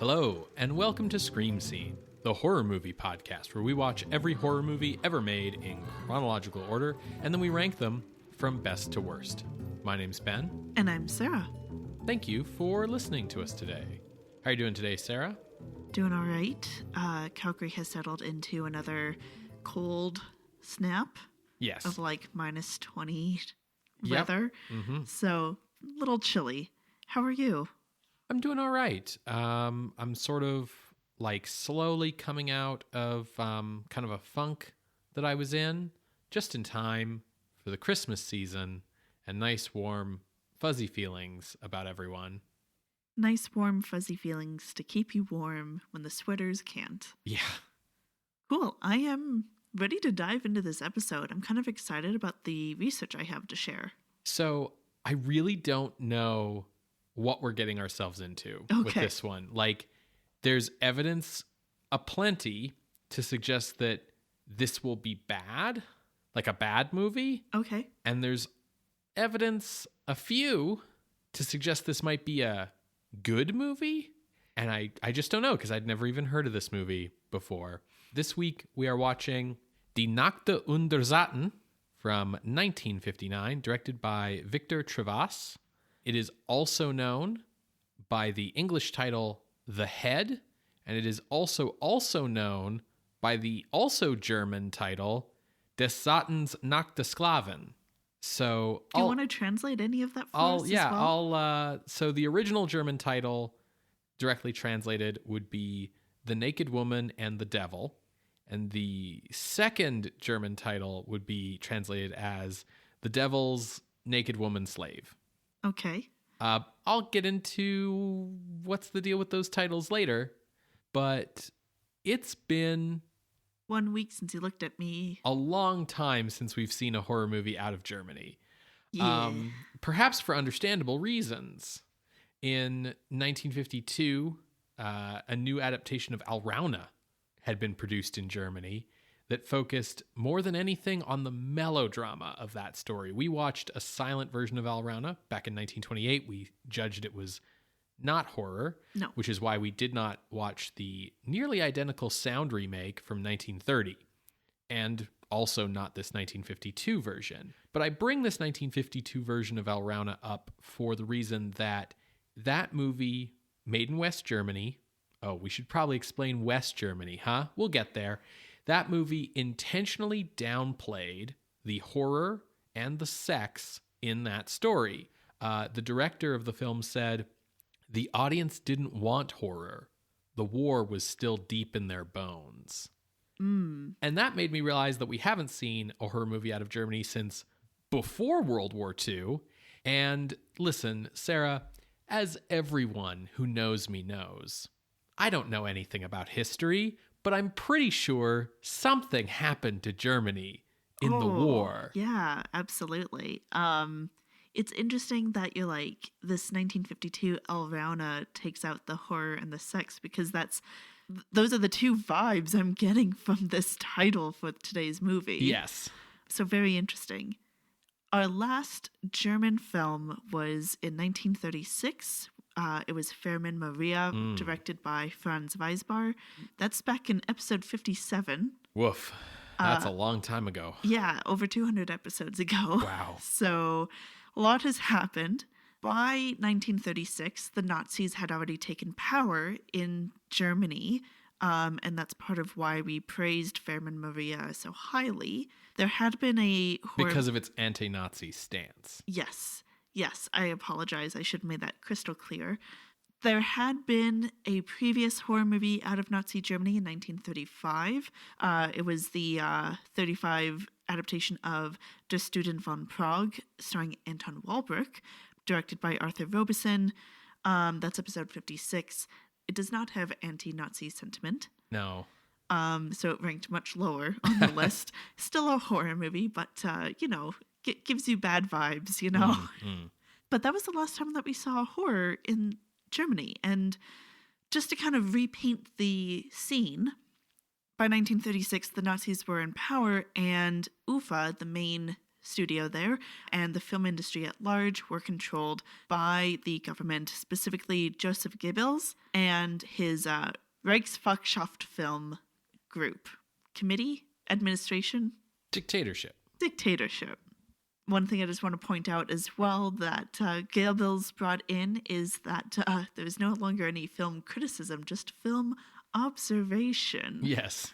Hello, and welcome to Scream Scene, the horror movie podcast where we watch every horror movie ever made in chronological order, and then we rank them from best to worst. My name's Ben. And I'm Sarah. Thank you for listening to us today. How are you doing today, Sarah? Doing all right. Calgary has settled into another cold snap. Yes. Of like minus 20 Yep. weather. Mm-hmm. So, a little chilly. How are you? I'm doing all right. I'm sort of like slowly coming out of kind of a funk that I was in just in time for the Christmas season and nice, warm, fuzzy feelings about everyone. Nice, warm, fuzzy feelings to keep you warm when the sweaters can't. Yeah. Cool. I am ready to dive into this episode. I'm kind of excited about the research I have to share. So I really don't know what we're getting ourselves into with this one. Like, there's evidence aplenty to suggest that this will be bad, like a bad movie. Okay. And there's evidence a few to suggest this might be a good movie. And I just don't know, because I'd never even heard of this movie before. This week we are watching Die NACKTE Unterzaten from 1959, directed by Victor Trivas. It is also known by the English title The Head, and it is also known by the also German title Des Satans Nackte Sklaven. So do you want to translate any of that for us as well? So the original German title, directly translated, would be The Naked Woman and the Devil, and the second German title would be translated as The Devil's Naked Woman Slave. Okay. I'll get into what's the deal with those titles later, but it's been 1 week since you looked at me. a long time since we've seen a horror movie out of Germany. Yeah. Perhaps for understandable reasons. In 1952, a new adaptation of Alraune had been produced in Germany that focused more than anything on the melodrama of that story. We watched a silent version of Alraune back in 1928. We judged it was not horror, No. which is why we did not watch the nearly identical sound remake from 1930, and also not this 1952 version. But I bring this 1952 version of Alraune up for the reason that that movie, made in West Germany, we should probably explain West Germany, huh? We'll get there. That movie intentionally downplayed the horror and the sex in that story. The director of the film said, the audience didn't want horror. The war was still deep in their bones. And that made me realize that we haven't seen a horror movie out of Germany since before World War II. And listen, Sarah, as everyone who knows me knows, I don't know anything about history, but I'm pretty sure something happened to Germany in the war. Yeah, absolutely. It's interesting that you're like, this 1952 Alraune takes out the horror and the sex, because those are the two vibes I'm getting from this title for today's movie. Yes. So very interesting. Our last German film was in 1936. It was Firmin Maria, directed by Franz Weisbar. That's back in episode 57. Woof. That's a long time ago. Yeah, over 200 episodes ago. Wow. So a lot has happened. By 1936, the Nazis had already taken power in Germany, and that's part of why we praised Firmin Maria so highly. There had been a horror... Because of its anti-Nazi stance. Yes, I apologize. I should have made that crystal clear. There had been a previous horror movie out of Nazi Germany in 1935. It was the 35 adaptation of Der Student von Prague, starring Anton Walbrook, directed by Arthur Robeson. That's episode 56. It does not have anti-Nazi sentiment. No. So it ranked much lower on the list. Still a horror movie, but, gives you bad vibes, But that was the last time that we saw horror in Germany. And just to kind of repaint the scene, By 1936, the Nazis were in power, and UFA, the main studio there, and the film industry at large were controlled by the government, specifically Joseph Goebbels and his Reichsvolkschaft film group. Committee? Administration? Dictatorship. One thing I just want to point out as well that Goebbels brought in is that there's no longer any film criticism, just film observation. Yes.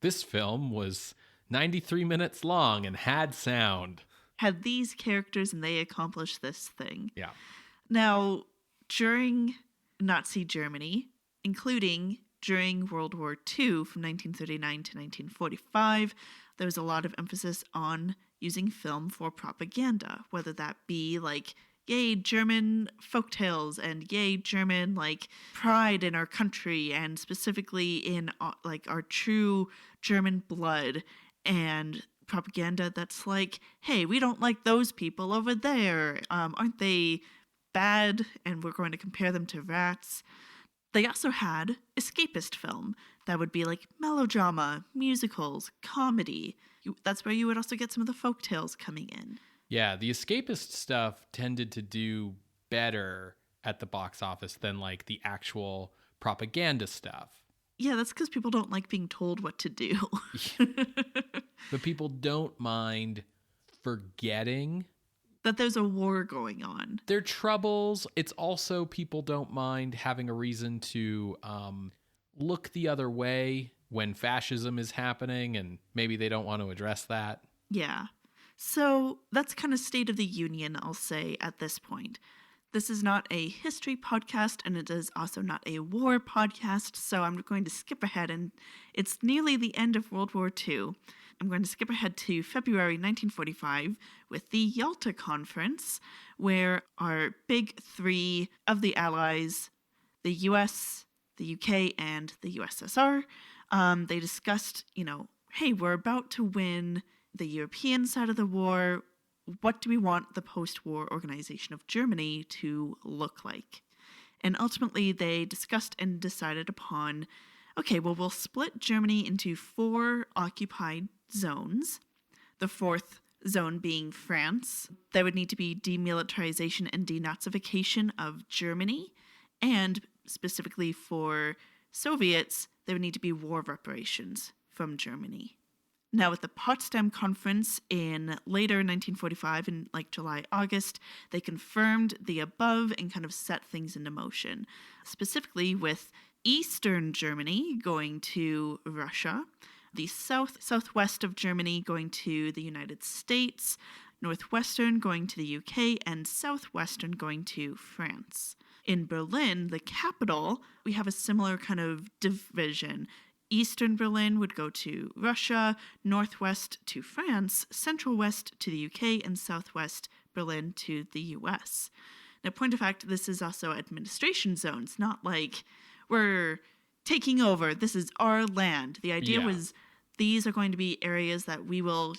This film was 93 minutes long and had sound. Had these characters and they accomplished this thing. Yeah. Now, during Nazi Germany, including during World War II from 1939 to 1945, there was a lot of emphasis on using film for propaganda, whether that be like, yay, German folktales, and yay, German, like, pride in our country, and specifically in, like, our true German blood, and propaganda that's like, hey, we don't like those people over there. Aren't they bad? And we're going to compare them to rats. They also had escapist film that would be like melodrama, musicals, comedy. That's where you would also get some of the folktales coming in. Yeah, the escapist stuff tended to do better at the box office than like the actual propaganda stuff. Yeah, that's because people don't like being told what to do. But people don't mind forgetting that there's a war going on. Their troubles. It's also people don't mind having a reason to look the other way when fascism is happening, and maybe they don't want to address that. Yeah. So that's kind of state of the union, I'll say, at this point. This is not a history podcast, and it is also not a war podcast, so I'm going to skip ahead, and it's nearly the end of World War II. I'm going to skip ahead to February 1945 with the Yalta Conference, where our big three of the Allies, the US, the UK, and the USSR, they discussed, hey, we're about to win the European side of the war. What do we want the post-war organization of Germany to look like? And ultimately, they discussed and decided upon, okay, well, we'll split Germany into 4 occupied zones. The 4th zone being France. There would need to be demilitarization and denazification of Germany. And specifically for Soviets, there would need to be war reparations from Germany. Now, at the Potsdam Conference in later 1945, in like July, August, they confirmed the above and kind of set things into motion, specifically with Eastern Germany going to Russia, the southwest of Germany going to the United States, northwestern going to the UK, and southwestern going to France. In Berlin, the capital, we have a similar kind of division. Eastern Berlin would go to Russia, northwest to France, central west to the UK, and southwest Berlin to the US. Now, point of fact, this is also administration zones, not like we're taking over. This is our land. The idea was these are going to be areas that we will,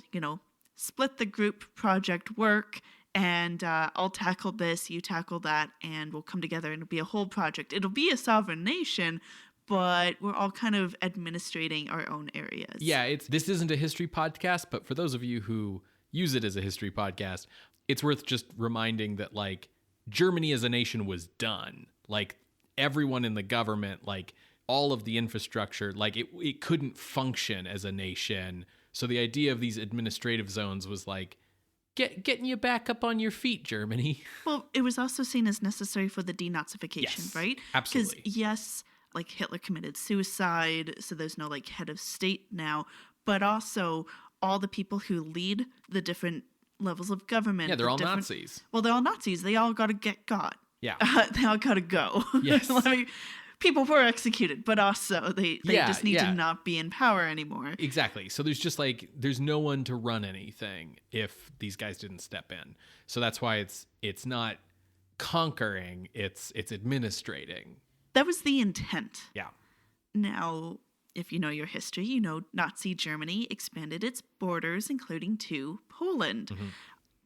split the group project work, and I'll tackle this, you tackle that, and we'll come together and it'll be a whole project. It'll be a sovereign nation, but we're all kind of administrating our own areas. Yeah, this isn't a history podcast, but for those of you who use it as a history podcast, it's worth just reminding that, like, Germany as a nation was done. Like, everyone in the government, like, all of the infrastructure, like, it couldn't function as a nation. So the idea of these administrative zones was, like, getting you back up on your feet, Germany. Well, it was also seen as necessary for the denazification, yes, right? Absolutely. Because, yes, like, Hitler committed suicide, so there's no, like, head of state now, but also all the people who lead the different levels of government. Yeah, they're all Nazis. Well, they're all Nazis. They all got to get got. Yeah. They all got to go. Yes. People were executed, but also they just need to not be in power anymore. Exactly. So there's just there's no one to run anything if these guys didn't step in. So that's why it's not conquering, it's administrating. That was the intent. Yeah. Now, if you know your history, you know Nazi Germany expanded its borders, including to Poland. Mm-hmm.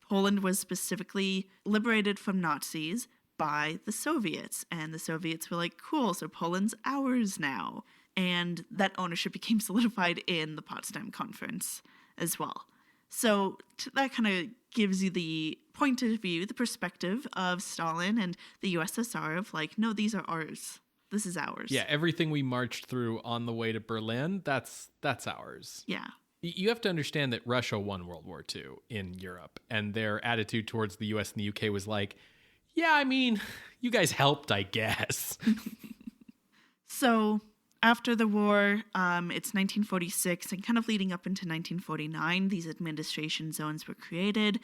Poland was specifically liberated from Nazis by the Soviets, and the Soviets were like, cool, so Poland's ours now. and that ownership became solidified in the Potsdam Conference as well. So that kind of gives you the point of view, the perspective of Stalin and the USSR of like, no, these are ours. This is ours. Yeah, everything we marched through on the way to Berlin, that's ours. Yeah. You have to understand that Russia won World War II in Europe, and their attitude towards the US and the UK was like, yeah, I mean, you guys helped, I guess. So after the war, it's 1946, and kind of leading up into 1949, these administration zones were created.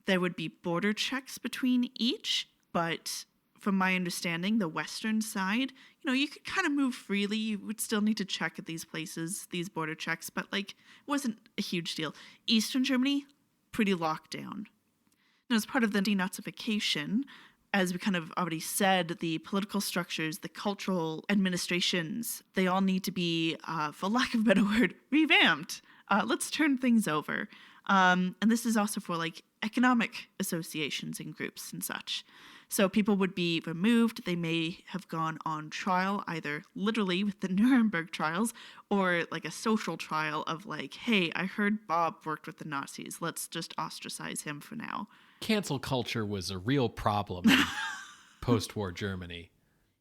There would be border checks between each, but from my understanding, the western side, you could kind of move freely. You would still need to check at these places, these border checks, but like, it wasn't a huge deal. Eastern Germany, pretty locked down. And as part of the denazification, as we kind of already said, the political structures, the cultural administrations, they all need to be, for lack of a better word, revamped. Let's turn things over. And this is also for like economic associations and groups and such. So people would be removed. They may have gone on trial, either literally with the Nuremberg trials or like a social trial of like, hey, I heard Bob worked with the Nazis. Let's just ostracize him for now. Cancel culture was a real problem in post-war Germany.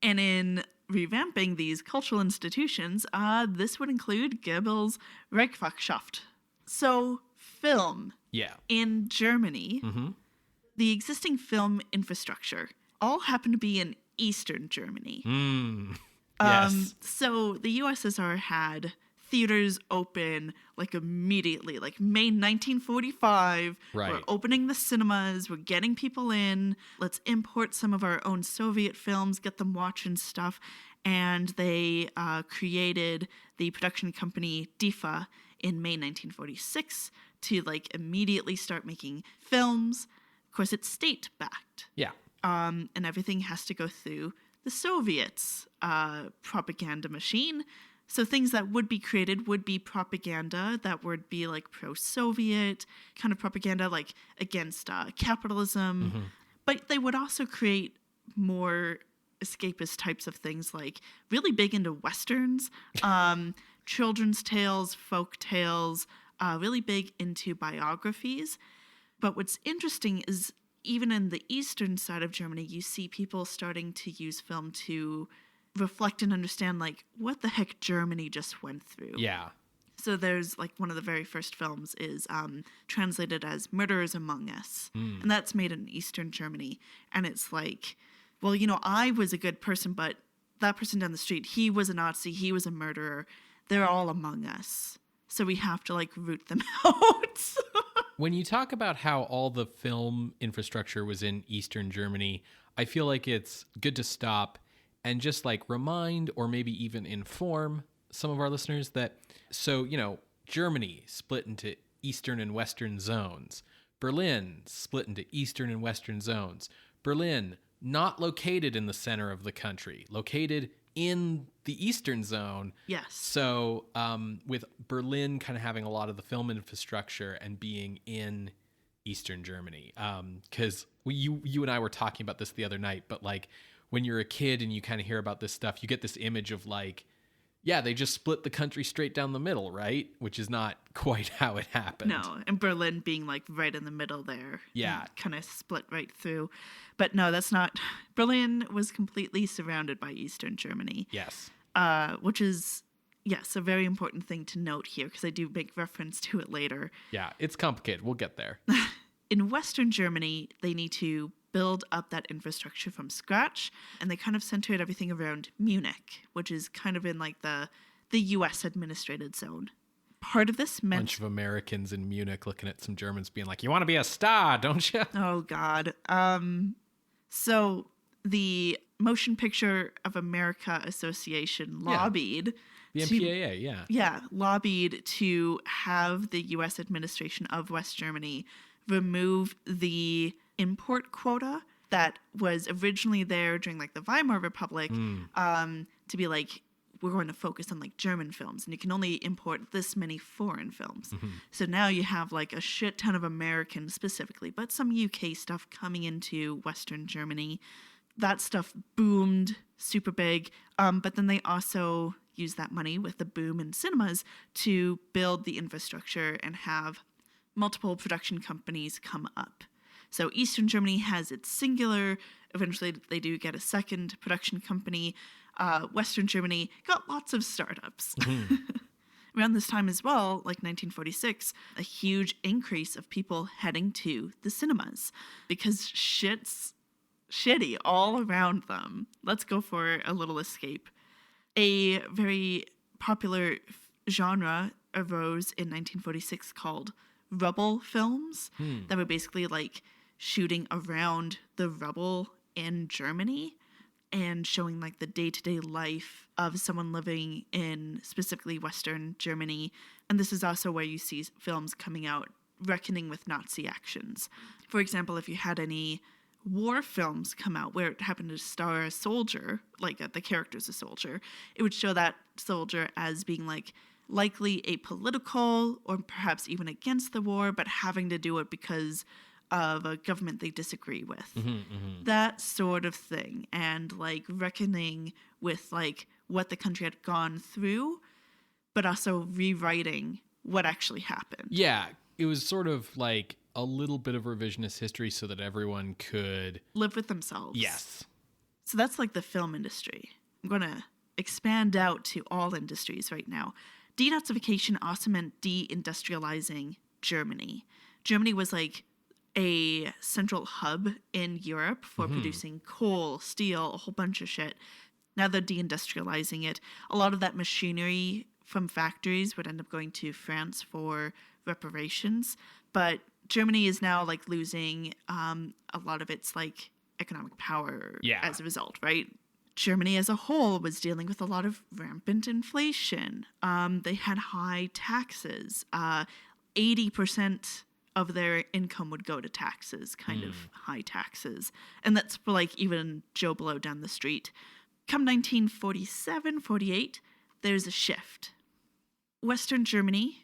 And in revamping these cultural institutions, this would include Goebbels' Reichswirtschaft. So film. Yeah. In Germany, the existing film infrastructure all happened to be in Eastern Germany. Yes. So the USSR had theaters open like immediately, like May 1945. Right. We're opening the cinemas. We're getting people in. Let's import some of our own Soviet films, get them watching stuff. And they created the production company DIFA in May 1946 to like immediately start making films. Of course, it's state-backed. Yeah. And everything has to go through the Soviets' propaganda machine. So things that would be created would be propaganda that would be like pro-Soviet kind of propaganda, like against capitalism. But they would also create more escapist types of things, like really big into Westerns, children's tales, folk tales, really big into biographies. But what's interesting is even in the eastern side of Germany, you see people starting to use film to reflect and understand, like, what the heck Germany just went through. Yeah. So there's, like, one of the very first films is translated as Murderers Among Us. And that's made in Eastern Germany. And it's like, well, I was a good person, but that person down the street, he was a Nazi, he was a murderer. They're all among us. So we have to, like, root them out. When you talk about how all the film infrastructure was in Eastern Germany, I feel like it's good to stop and just like remind or maybe even inform some of our listeners that, so, Germany split into Eastern and Western zones. Berlin split into Eastern and Western zones. Berlin, not located in the center of the country, located in the Eastern zone. Yes. So with Berlin kind of having a lot of the film infrastructure and being in Eastern Germany, because you and I were talking about this the other night, but like when you're a kid and you kind of hear about this stuff, you get this image of like, yeah, they just split the country straight down the middle, right? Which is not quite how it happened. No, and Berlin being like right in the middle there. Yeah. Kind of split right through. But no, that's not. Berlin was completely surrounded by Eastern Germany. Yes. Which is, yes, a very important thing to note here because I do make reference to it later. Yeah, it's complicated. We'll get there. In Western Germany, they need to build up that infrastructure from scratch, and they kind of centered everything around Munich, which is kind of in like the U.S. administrated zone. Part of this meant... Bunch of Americans in Munich looking at some Germans being like, you want to be a star, don't you? Oh, God. So the Motion Picture of America Association lobbied... The MPAA, yeah. Yeah, lobbied to have the U.S. administration of West Germany remove the import quota that was originally there during like the Weimar Republic to be like, we're going to focus on like German films and you can only import this many foreign films. So now you have like a shit ton of American specifically, but some UK stuff coming into Western Germany. That stuff boomed super big. But then they also, use that money with the boom in cinemas to build the infrastructure and have multiple production companies come up. So Eastern Germany has its singular. Eventually, they do get a second production company. Western Germany got lots of startups. Mm-hmm. Around this time as well, like 1946, a huge increase of people heading to the cinemas because shit's shitty all around them. Let's go for a little escape. A very popular genre arose in 1946 called rubble films that were basically like shooting around the rubble in Germany and showing like the day-to-day life of someone living in specifically Western Germany. And this is also where you see films coming out reckoning with Nazi actions. For example, if you had any war films come out where it happened to star a soldier, like the character's a soldier, it would show that soldier as being like likely apolitical or perhaps even against the war, but having to do it because of a government they disagree with. That sort of thing. And like reckoning with like what the country had gone through, but also rewriting what actually happened. Yeah, it was sort of like a little bit of revisionist history so that everyone could live with themselves. Yes. So that's like the film industry. I'm going to expand out to all industries right now. Denazification also meant deindustrializing Germany. Germany was like a central hub in Europe for producing coal, steel, a whole bunch of shit. Now they're deindustrializing it. A lot of that machinery from factories would end up going to France for reparations. But Germany is now like losing a lot of its like economic power as a result, right? Germany as a whole was dealing with a lot of rampant inflation. They had high taxes. 80% of their income would go to taxes, kind of high taxes. And that's for like even Joe Blow down the street. Come 1947, 48, there's a shift. Western Germany,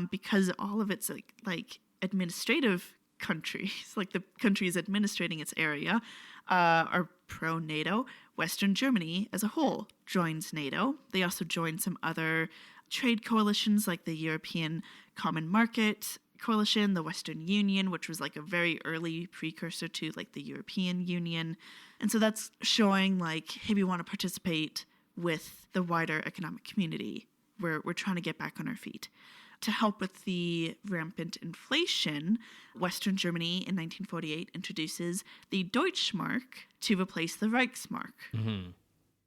because all of its like administrative countries, like the countries administrating its area, are pro-NATO. Western Germany as a whole joins NATO. They also join some other trade coalitions like the European Common Market Coalition, the Western Union, which was like a very early precursor to like the European Union. And so that's showing like, hey, we want to participate with the wider economic community. We're trying to get back on our feet. To help with the rampant inflation, Western Germany in 1948 introduces the Deutschmark to replace the Reichsmark.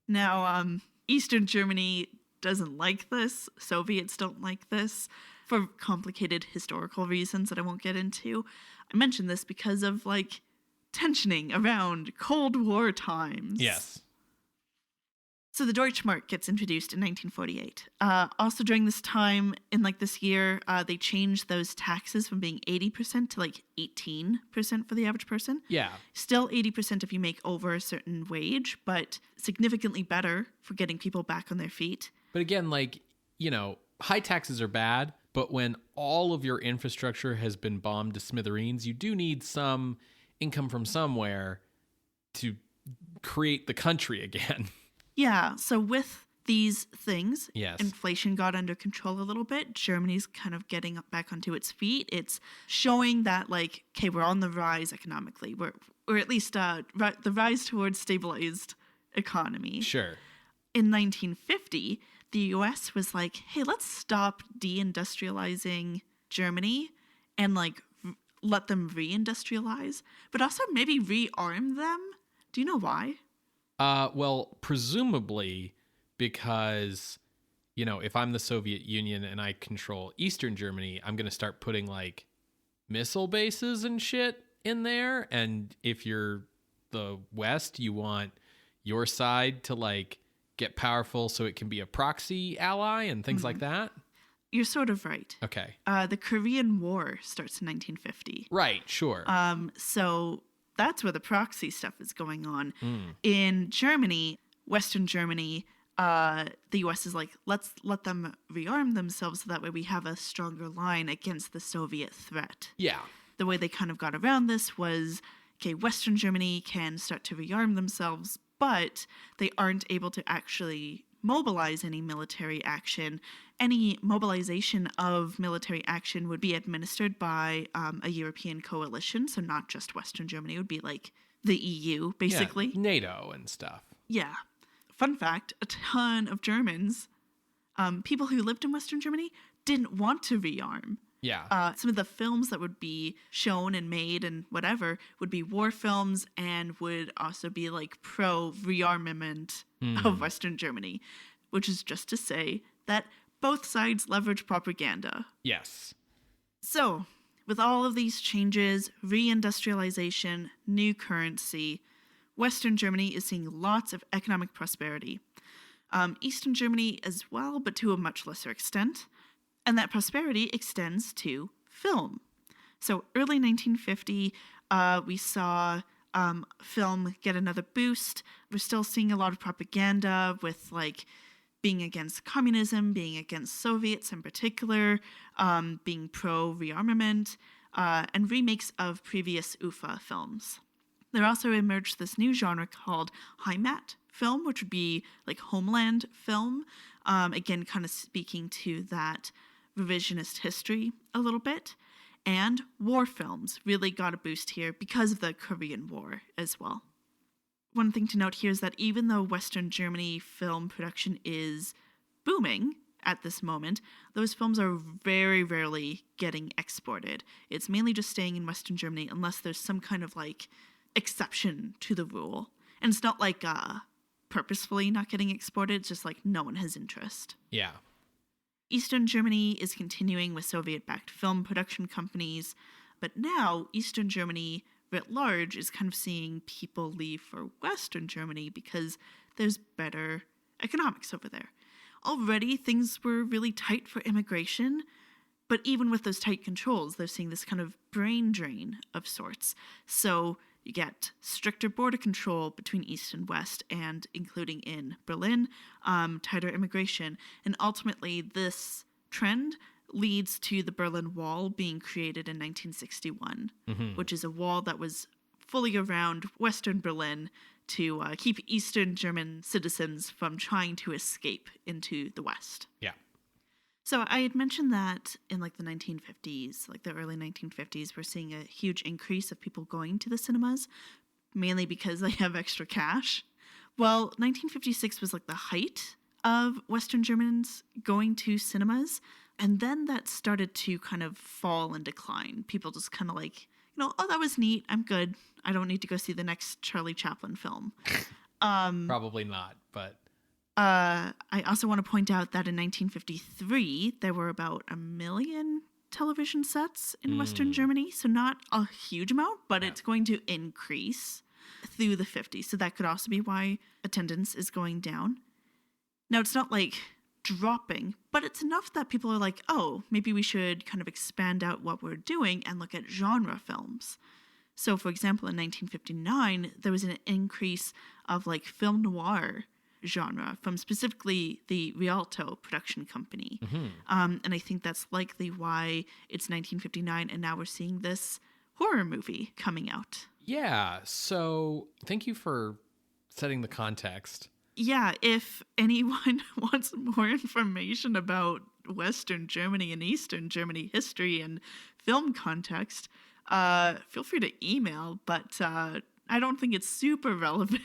Now, Eastern Germany doesn't like this. Soviets don't like this for complicated historical reasons that I won't get into. I mention this because of like tensioning around Cold War times. Yes. So the Deutschmark gets introduced in 1948. Also during this time, in like this year, they changed those taxes from being 80% to like 18% for the average person. Yeah. Still 80% if you make over a certain wage, but significantly better for getting people back on their feet. But again, like, you know, high taxes are bad, but when all of your infrastructure has been bombed to smithereens, you do need some income from somewhere to create the country again. Yeah, so with these things, yes, inflation got under control a little bit. Germany's kind of getting back onto its feet. It's showing that, like, okay, we're on the rise economically. Or at least the rise towards stabilized economy. Sure. In 1950, the U.S. was like, hey, let's stop deindustrializing Germany and, like, let them reindustrialize, but also maybe rearm them. Do you know why? Well, presumably because, you know, if I'm the Soviet Union and I control Eastern Germany, I'm going to start putting like missile bases and shit in there. And if you're the West, you want your side to like get powerful so it can be a proxy ally and things like that. You're sort of right. Okay. The Korean War starts in 1950. Right, sure. So that's where the proxy stuff is going on. In Germany, Western Germany, the U.S. is like, let's let them rearm themselves so that way we have a stronger line against the Soviet threat. Yeah. The way they kind of got around this was, okay, Western Germany can start to rearm themselves, but they aren't able to actually mobilize any military action. Any mobilization of military action would be administered by a European coalition, so not just Western Germany. It would be like the EU, basically. Yeah, NATO and stuff. Yeah. Fun fact, a ton of Germans, people who lived in Western Germany, didn't want to rearm. Yeah. Some of the films that would be shown and made and whatever would be war films and would also be like pro-rearmament of Western Germany, which is just to say that both sides leverage propaganda. Yes. So, with all of these changes, reindustrialization, new currency, Western Germany is seeing lots of economic prosperity. Eastern Germany as well, but to a much lesser extent. And that prosperity extends to film. So early 1950, we saw film get another boost. We're still seeing a lot of propaganda with like being against communism, being against Soviets in particular, being pro-rearmament, and remakes of previous UFA films. There also emerged this new genre called Heimat film, which would be like homeland film. Again, kind of speaking to that revisionist history a little bit. And war films really got a boost here because of the Korean War as well. One thing to note here is that even though Western Germany film production is booming at this moment, those films are very rarely getting exported. It's mainly just staying in Western Germany unless there's some kind of like exception to the rule. And it's not like purposefully not getting exported, it's just like no one has interest. Yeah. Eastern Germany is continuing with Soviet-backed film production companies, but now Eastern Germany writ large is kind of seeing people leave for Western Germany because there's better economics over there. Already things were really tight for immigration, but even with those tight controls, they're seeing this kind of brain drain of sorts. So you get stricter border control between East and West, and including in Berlin, tighter immigration. And ultimately, this trend leads to the Berlin Wall being created in 1961, which is a wall that was fully around Western Berlin to keep Eastern German citizens from trying to escape into the West. Yeah. So I had mentioned that in like the 1950s, like the early 1950s, we're seeing a huge increase of people going to the cinemas, mainly because they have extra cash. Well, 1956 was like the height of Western Germans going to cinemas, and then that started to kind of fall and decline. People just kind of like, oh, that was neat. I'm good. I don't need to go see the next Charlie Chaplin film. Probably not, but... I also want to point out that in 1953, there were about 1 million television sets in Western Germany. So not a huge amount, but it's going to increase through the 50s. So that could also be why attendance is going down. Now, it's not like dropping, but it's enough that people are like, oh, maybe we should kind of expand out what we're doing and look at genre films. So, for example, in 1959, there was an increase of like film noir genre from specifically the Rialto production company. And I think that's likely why it's 1959 and now we're seeing this horror movie coming out. Yeah, so thank you for setting the context. Yeah, if anyone wants more information about Western Germany and Eastern Germany history and film context, feel free to email, but I don't think it's super relevant.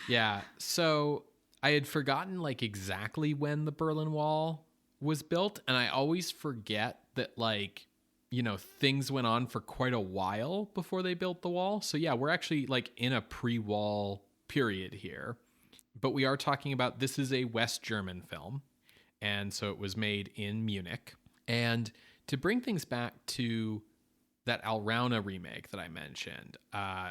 Yeah, so I had forgotten like exactly when the Berlin Wall was built, and I always forget that like, you know, things went on for quite a while before they built the wall. So yeah, we're actually like in a pre-wall period here. But we are talking about, this is a West German film, and so it was made in Munich. And to bring things back to that Alrauna remake that I mentioned,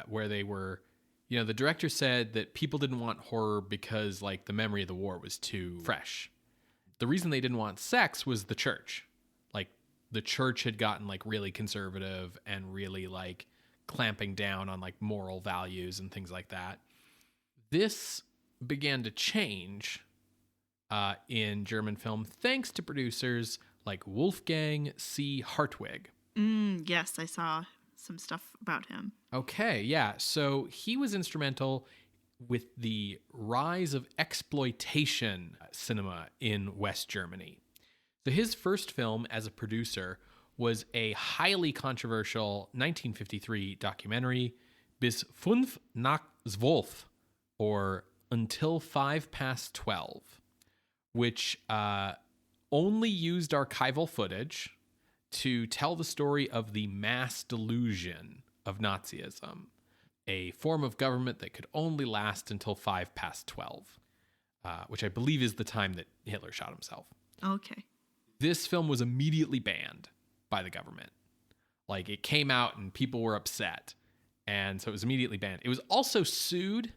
where they were, you know, the director said that people didn't want horror because like the memory of the war was too fresh. The reason they didn't want sex was the church. Like the church had gotten like really conservative and really like clamping down on like moral values and things like that. This began to change in German film thanks to producers like Wolfgang C. Hartwig. Yes, I saw some stuff about him. Okay, yeah. So he was instrumental with the rise of exploitation cinema in West Germany. So his first film as a producer was a highly controversial 1953 documentary, Bis 5 nach 12, or Until 5 Past 12, which only used archival footage to tell the story of the mass delusion of Nazism, a form of government that could only last until 5 past 12, which I believe is the time that Hitler shot himself. Okay. This film was immediately banned by the government. Like, it came out and people were upset, and so it was immediately banned. It was also sued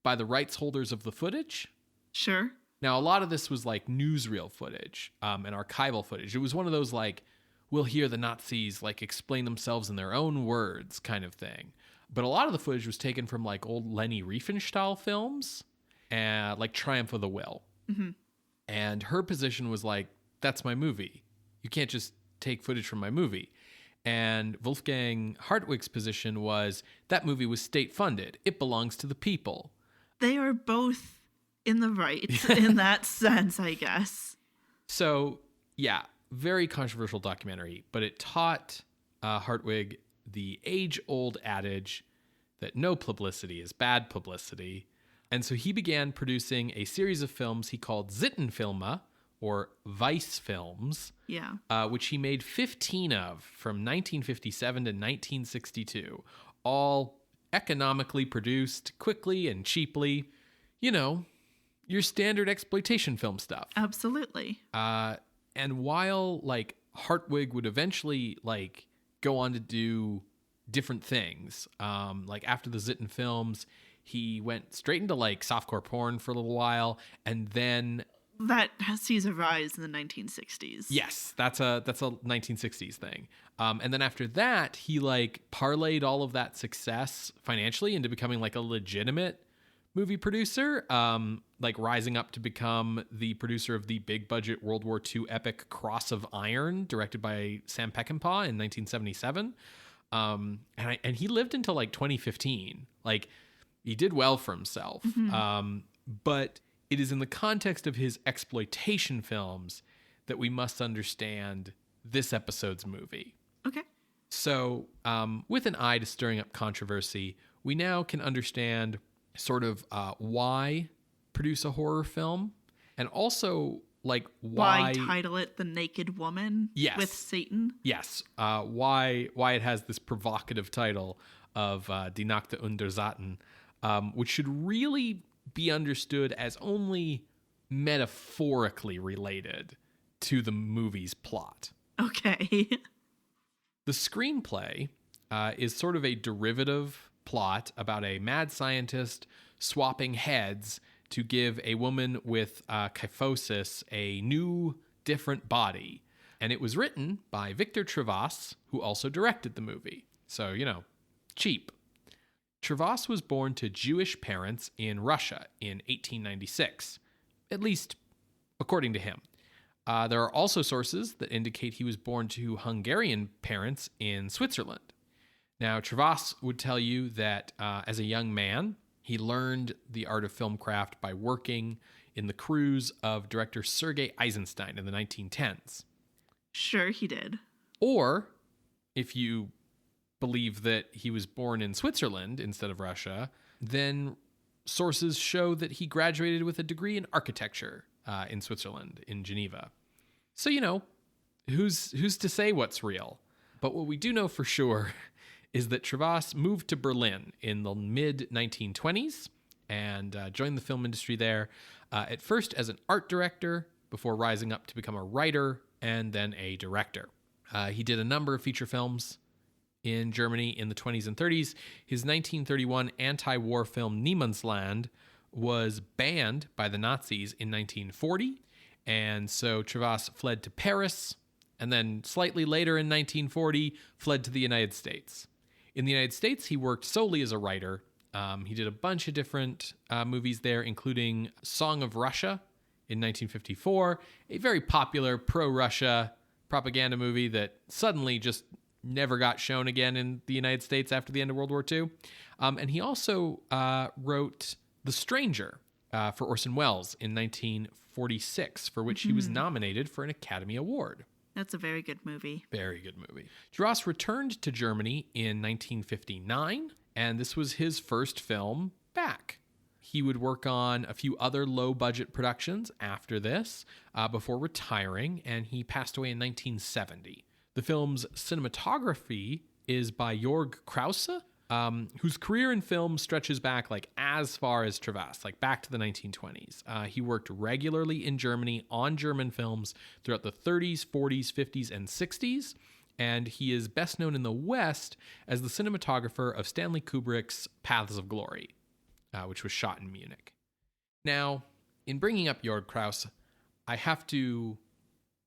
by the rights holders of the footage. Sure. Now, a lot of this was like newsreel footage and archival footage. It was one of those, like, we'll hear the Nazis like explain themselves in their own words kind of thing. But a lot of the footage was taken from like old Leni Riefenstahl films, like Triumph of the Will. Mm-hmm. And her position was like, that's my movie. You can't just take footage from my movie. And Wolfgang Hartwig's position was, that movie was state funded. It belongs to the people. They are both in the right in that sense, I guess. So, yeah, very controversial documentary, but it taught Hartwig the age-old adage that no publicity is bad publicity. And so he began producing a series of films he called Sittenfilme, or Vice films, which he made 15 of from 1957 to 1962, all economically produced quickly and cheaply. You know, your standard exploitation film stuff. Absolutely. And while like Hartwig would eventually like go on to do different things, like after the Sitten films, he went straight into like softcore porn for a little while, and then that sees a rise in the 1960s. Yes, that's a 1960s thing. And then after that, he like parlayed all of that success financially into becoming like a legitimate movie producer, like rising up to become the producer of the big budget World War II epic Cross of Iron, directed by Sam Peckinpah in 1977. And he lived until like 2015. Like, he did well for himself. Mm-hmm. But it is in the context of his exploitation films that we must understand this episode's movie. Okay. So, with an eye to stirring up controversy, we now can understand sort of why produce a horror film, and also like why title it The Naked Woman. Yes. With Satan. Yes. Why it has this provocative title of Die Nackte unter Satan, which should really be understood as only metaphorically related to the movie's plot. Okay. The screenplay is sort of a derivative plot about a mad scientist swapping heads to give a woman with kyphosis a new, different body. And it was written by Victor Trivas, who also directed the movie. So, you know, cheap. Trivas was born to Jewish parents in Russia in 1896, at least according to him. There are also sources that indicate he was born to Hungarian parents in Switzerland. Now, Trivas would tell you that as a young man, he learned the art of filmcraft by working in the crews of director Sergei Eisenstein in the 1910s. Sure, he did. Or, if you believe that he was born in Switzerland instead of Russia, then sources show that he graduated with a degree in architecture in Switzerland, in Geneva. So, you know, who's to say what's real? But what we do know for sure is that Trivas moved to Berlin in the mid-1920s and joined the film industry there, at first as an art director, before rising up to become a writer and then a director. He did a number of feature films in Germany in the 20s and 30s. His 1931 anti-war film Niemandsland was banned by the Nazis in 1940, and so Trivas fled to Paris, and then slightly later in 1940, fled to the United States. In the United States, he worked solely as a writer. He did a bunch of different movies there, including Song of Russia in 1954, a very popular pro-Russia propaganda movie that suddenly just never got shown again in the United States after the end of World War II. And he also wrote The Stranger for Orson Welles in 1946, for which he was nominated for an Academy Award. That's a very good movie. Very good movie. Trivas returned to Germany in 1959, and this was his first film back. He would work on a few other low-budget productions after this before retiring, and he passed away in 1970. The film's cinematography is by Jörg Krause, whose career in film stretches back like as far as Trivas, like back to the 1920s. He worked regularly in Germany on German films throughout the 30s, 40s, 50s, and 60s, and he is best known in the West as the cinematographer of Stanley Kubrick's Paths of Glory, which was shot in Munich. Now, in bringing up Jörg Krause, I have to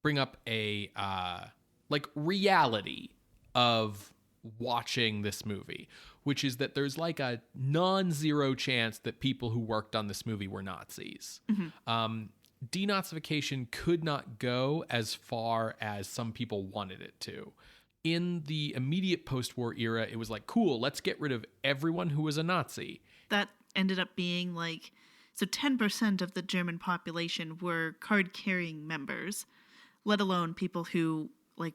bring up a reality of watching this movie, which is that there's like a non-zero chance that people who worked on this movie were Nazis. Denazification could not go as far as some people wanted it to. In the immediate post-war era, it was like, cool, let's get rid of everyone who was a Nazi. That ended up being like, so 10% of the German population were card-carrying members, let alone people who like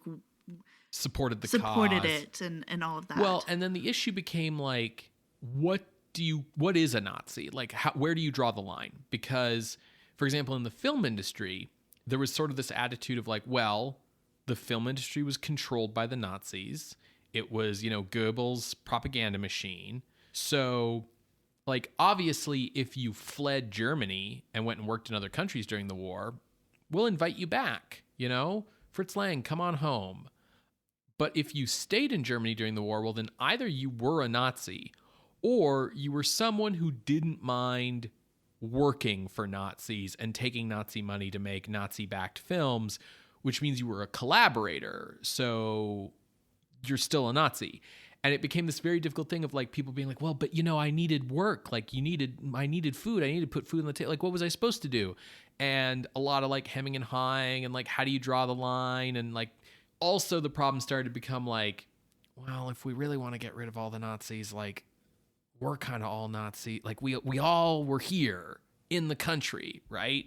supported the supported cause. it and all of that. Well, and then the issue became like, what is a Nazi? Like, where do you draw the line? Because, for example, in the film industry, there was sort of this attitude of like, well, the film industry was controlled by the Nazis. It was, Goebbels' propaganda machine. So, like, obviously, if you fled Germany and went and worked in other countries during the war, we'll invite you back, Fritz Lang, come on home. But if you stayed in Germany during the war, well, then either you were a Nazi or you were someone who didn't mind working for Nazis and taking Nazi money to make Nazi-backed films, which means you were a collaborator. So you're still a Nazi. And it became this very difficult thing of like people being like, well, but I needed work. Like I needed food. I needed to put food on the table. Like, what was I supposed to do? And a lot of like hemming and hawing and like, how do you draw the line? And like, also the problem started to become like, well, if we really want to get rid of all the Nazis, like we're kind of all Nazi. Like we all were here in the country, right?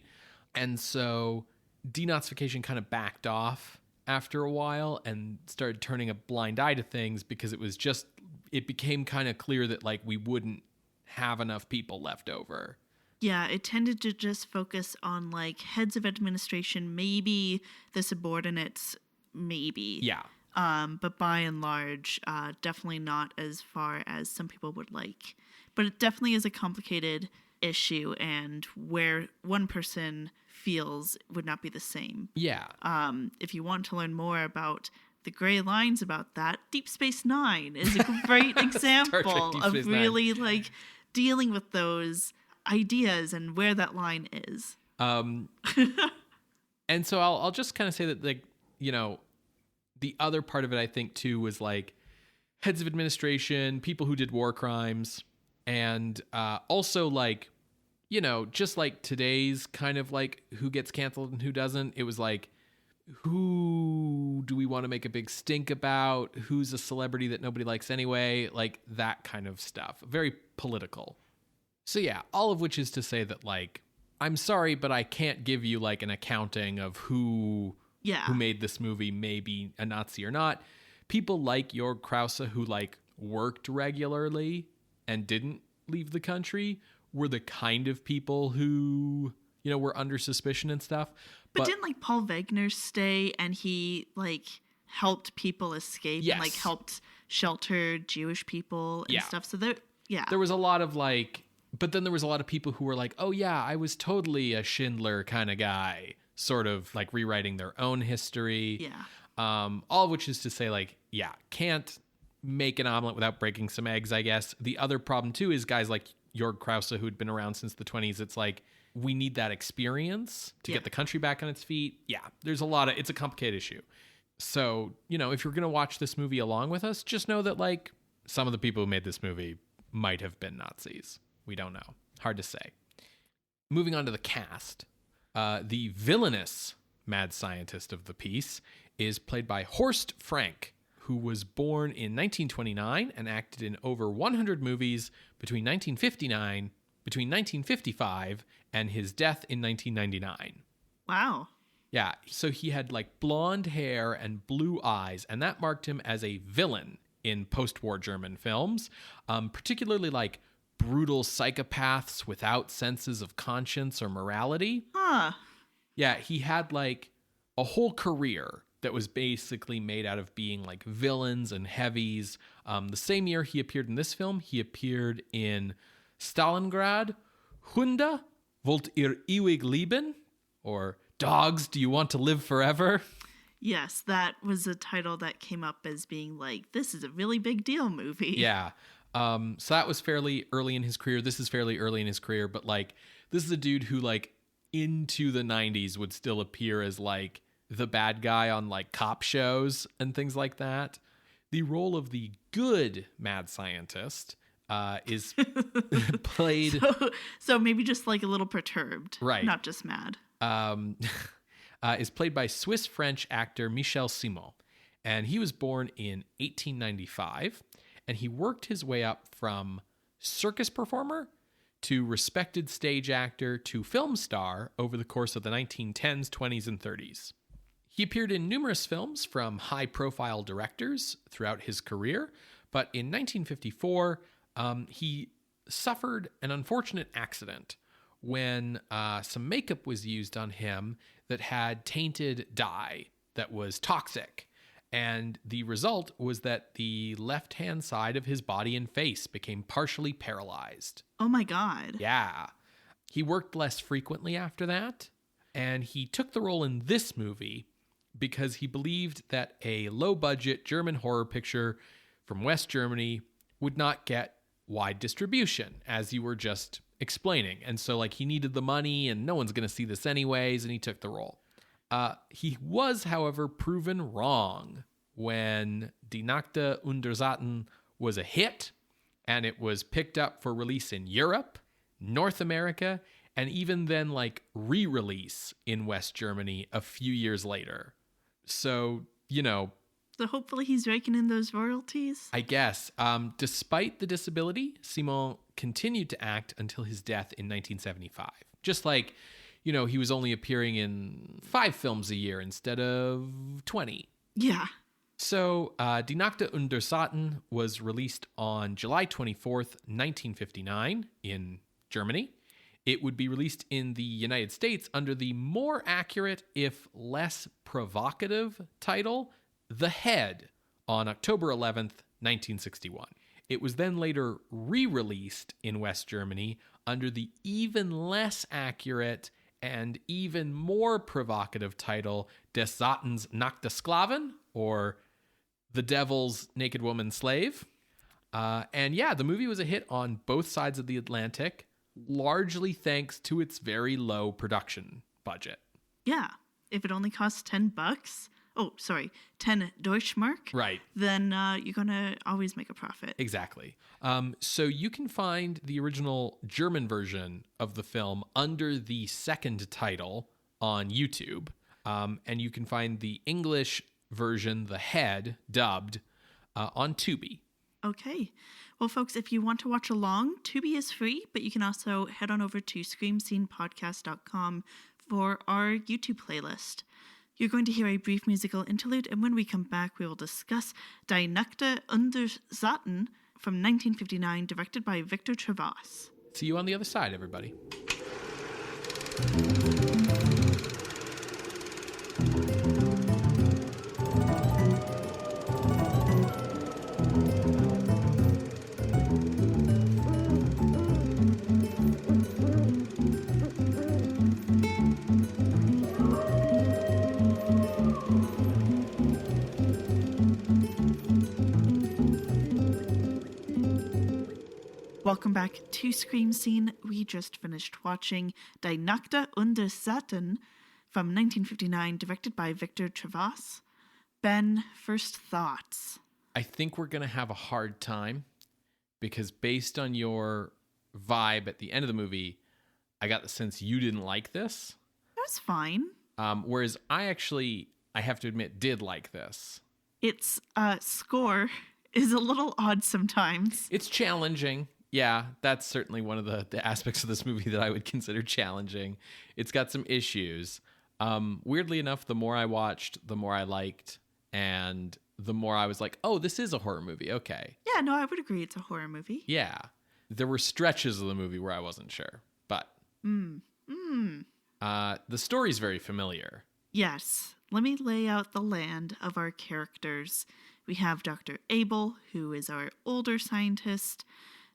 And so denazification kind of backed off after a while and started turning a blind eye to things because it became kind of clear that like we wouldn't have enough people left over. Yeah, it tended to just focus on like heads of administration, maybe the subordinates, maybe. Yeah. But by and large, definitely not as far as some people would like. But it definitely is a complicated issue, and where one person feels would not be the same. Yeah. If you want to learn more about the gray lines about that, Deep Space Nine is a great example of really like dealing with those ideas and where that line is. And so I'll just kind of say that like, the other part of it, I think, too, was like heads of administration, people who did war crimes, and also like, just like today's kind of like who gets canceled and who doesn't. It was like, who do we want to make a big stink about? Who's a celebrity that nobody likes anyway? Like that kind of stuff. Very political. So yeah, all of which is to say that like, I'm sorry, but I can't give you like an accounting of who made this movie, maybe a Nazi or not. People like Jörg Krause, who like worked regularly and didn't leave the country, were the kind of people who, were under suspicion and stuff. But didn't like Paul Wegener stay and he like helped people escape and like helped shelter Jewish people and stuff? So there was a lot of like, but then there was a lot of people who were like, oh yeah, I was totally a Schindler kind of guy, sort of like rewriting their own history. Yeah. All of which is to say like, yeah, can't make an omelet without breaking some eggs, I guess. The other problem too is guys like Jörg Krause, who'd been around since the 1920s. It's like, we need that experience to get the country back on its feet. Yeah, it's a complicated issue. So, if you're going to watch this movie along with us, just know that like some of the people who made this movie might have been Nazis. We don't know. Hard to say. Moving on to the cast. The villainous mad scientist of the piece is played by Horst Frank, who was born in 1929 and acted in over 100 movies between 1959 between 1955 and his death in 1999. Wow. Yeah, so he had like blonde hair and blue eyes, and that marked him as a villain in post-war German films, particularly like brutal psychopaths without senses of conscience or morality. Huh. Yeah, he had like a whole career that was basically made out of being like villains and heavies. The same year he appeared in this film, he appeared in Stalingrad, Hunde, wollt ihr ewig leben? Or Dogs, do you want to live forever? Yes, that was a title that came up as being like, this is a really big deal movie. Yeah. So that was fairly early in his career. This is fairly early in his career, but like this is a dude who like into the 90s would still appear as like the bad guy on like cop shows and things like that. The role of the good mad scientist is played... So maybe just like a little perturbed. Right. Not just mad. Is played by Swiss-French actor Michel Simon. And he was born in 1895, and he worked his way up from circus performer to respected stage actor to film star over the course of the 1910s, 20s, and 30s. He appeared in numerous films from high-profile directors throughout his career, but in 1954, he suffered an unfortunate accident when some makeup was used on him that had tainted dye that was toxic. And the result was that the left-hand side of his body and face became partially paralyzed. Oh my God. Yeah. He worked less frequently after that, and he took the role in this movie because he believed that a low-budget German horror picture from West Germany would not get wide distribution, as you were just explaining. And so like he needed the money and no one's going to see this anyways, and he took the role. He was, however, proven wrong when Die Nackte Unterzaten was a hit, and it was picked up for release in Europe, North America, and even then like re-release in West Germany a few years later. So, you know, so hopefully he's raking in those royalties. I guess. Despite the disability, Simon continued to act until his death in 1975. Just like, you know, he was only appearing in 5 films a year instead of 20. Yeah. So, Die Nackte Unterzaten was released on July 24th, 1959 in Germany. It would be released in the United States under the more accurate, if less provocative title, The Head, on October 11th, 1961. It was then later re-released in West Germany under the even less accurate and even more provocative title Des Satans Nackte Sklaven, or The Devil's Naked Woman Slave. And yeah, the movie was a hit on both sides of the Atlantic, largely thanks to its very low production budget. Yeah. If it only costs $10, 10 Deutschmark, right? Then you're going to always make a profit. Exactly. So you can find the original German version of the film under the second title on YouTube. And you can find the English version, The Head, dubbed, on Tubi. Okay. Well, folks, if you want to watch along, Tubi is free, but you can also head on over to screamscenepodcast.com for our YouTube playlist. You're going to hear a brief musical interlude, and when we come back, we will discuss Die Nackte Unterzaten from 1959, directed by Victor Trivas. See you on the other side, everybody. Welcome back to Scream Scene. We just finished watching Die Nackte Unterzaten from 1959, directed by Victor Trivas. Ben, first thoughts? I think we're going to have a hard time because based on your vibe at the end of the movie, I got the sense you didn't like this. That's fine. Whereas I have to admit, did like this. Its score is a little odd sometimes. It's challenging. Yeah, that's certainly one of the aspects of this movie that I would consider challenging. It's got some issues. Weirdly enough, the more I watched, the more I liked, and the more I was like, oh, this is a horror movie. Okay. Yeah, no, I would agree it's a horror movie. Yeah. There were stretches of the movie where I wasn't sure, but the story's very familiar. Yes. Let me lay out the land of our characters. We have Dr. Abel, who is our older scientist,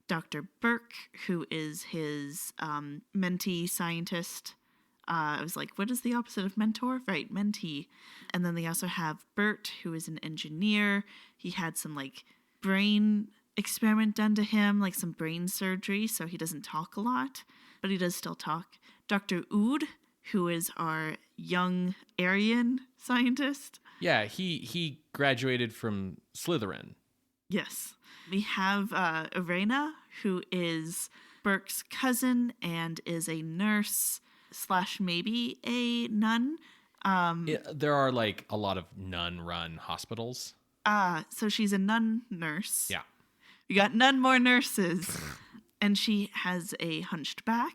Dr. Burke, who is his mentee scientist. I was like, what is the opposite of mentor? Right, mentee. And then they also have Bert, who is an engineer. He had some like brain experiment done to him, like some brain surgery, so he doesn't talk a lot, but he does still talk. Dr. Ood, who is our young Aryan scientist. Yeah, he graduated from Slytherin. Yes. We have Irena, who is Burke's cousin and is a nurse / maybe a nun. There are like a lot of nun-run hospitals. So she's a nun nurse. Yeah. We got none more nurses. And she has a hunched back.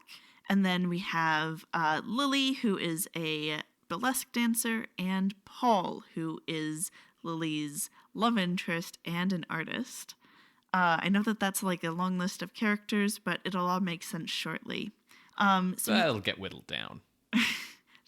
And then we have Lily, who is a burlesque dancer, and Paul, who is Lily's love interest and an artist. I know that that's like a long list of characters, but it'll all make sense shortly. So that'll get whittled down.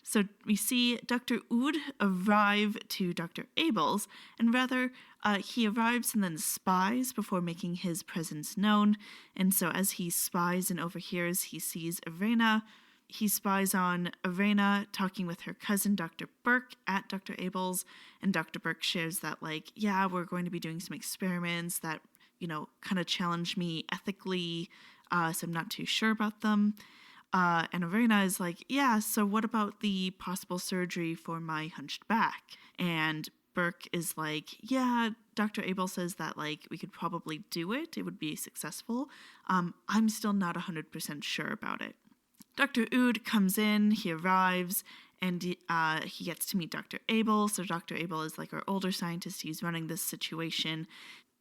So we see Dr. Ood arrive to Dr. Abel's, and rather, he arrives and then spies before making his presence known. And so as he spies and overhears, he sees Irena. He spies on Irena talking with her cousin, Dr. Burke, at Dr. Abel's, and Dr. Burke shares that, like, yeah, we're going to be doing some experiments that, you know, kind of challenge me ethically, so I'm not too sure about them. And Irena is like, yeah, so what about the possible surgery for my hunched back? And Burke is like, yeah, Dr. Abel says that, like, we could probably do it. It would be successful. I'm still not 100% sure about it. Dr. Ood comes in, he arrives, and he gets to meet Dr. Abel. So Dr. Abel is like our older scientist. He's running this situation.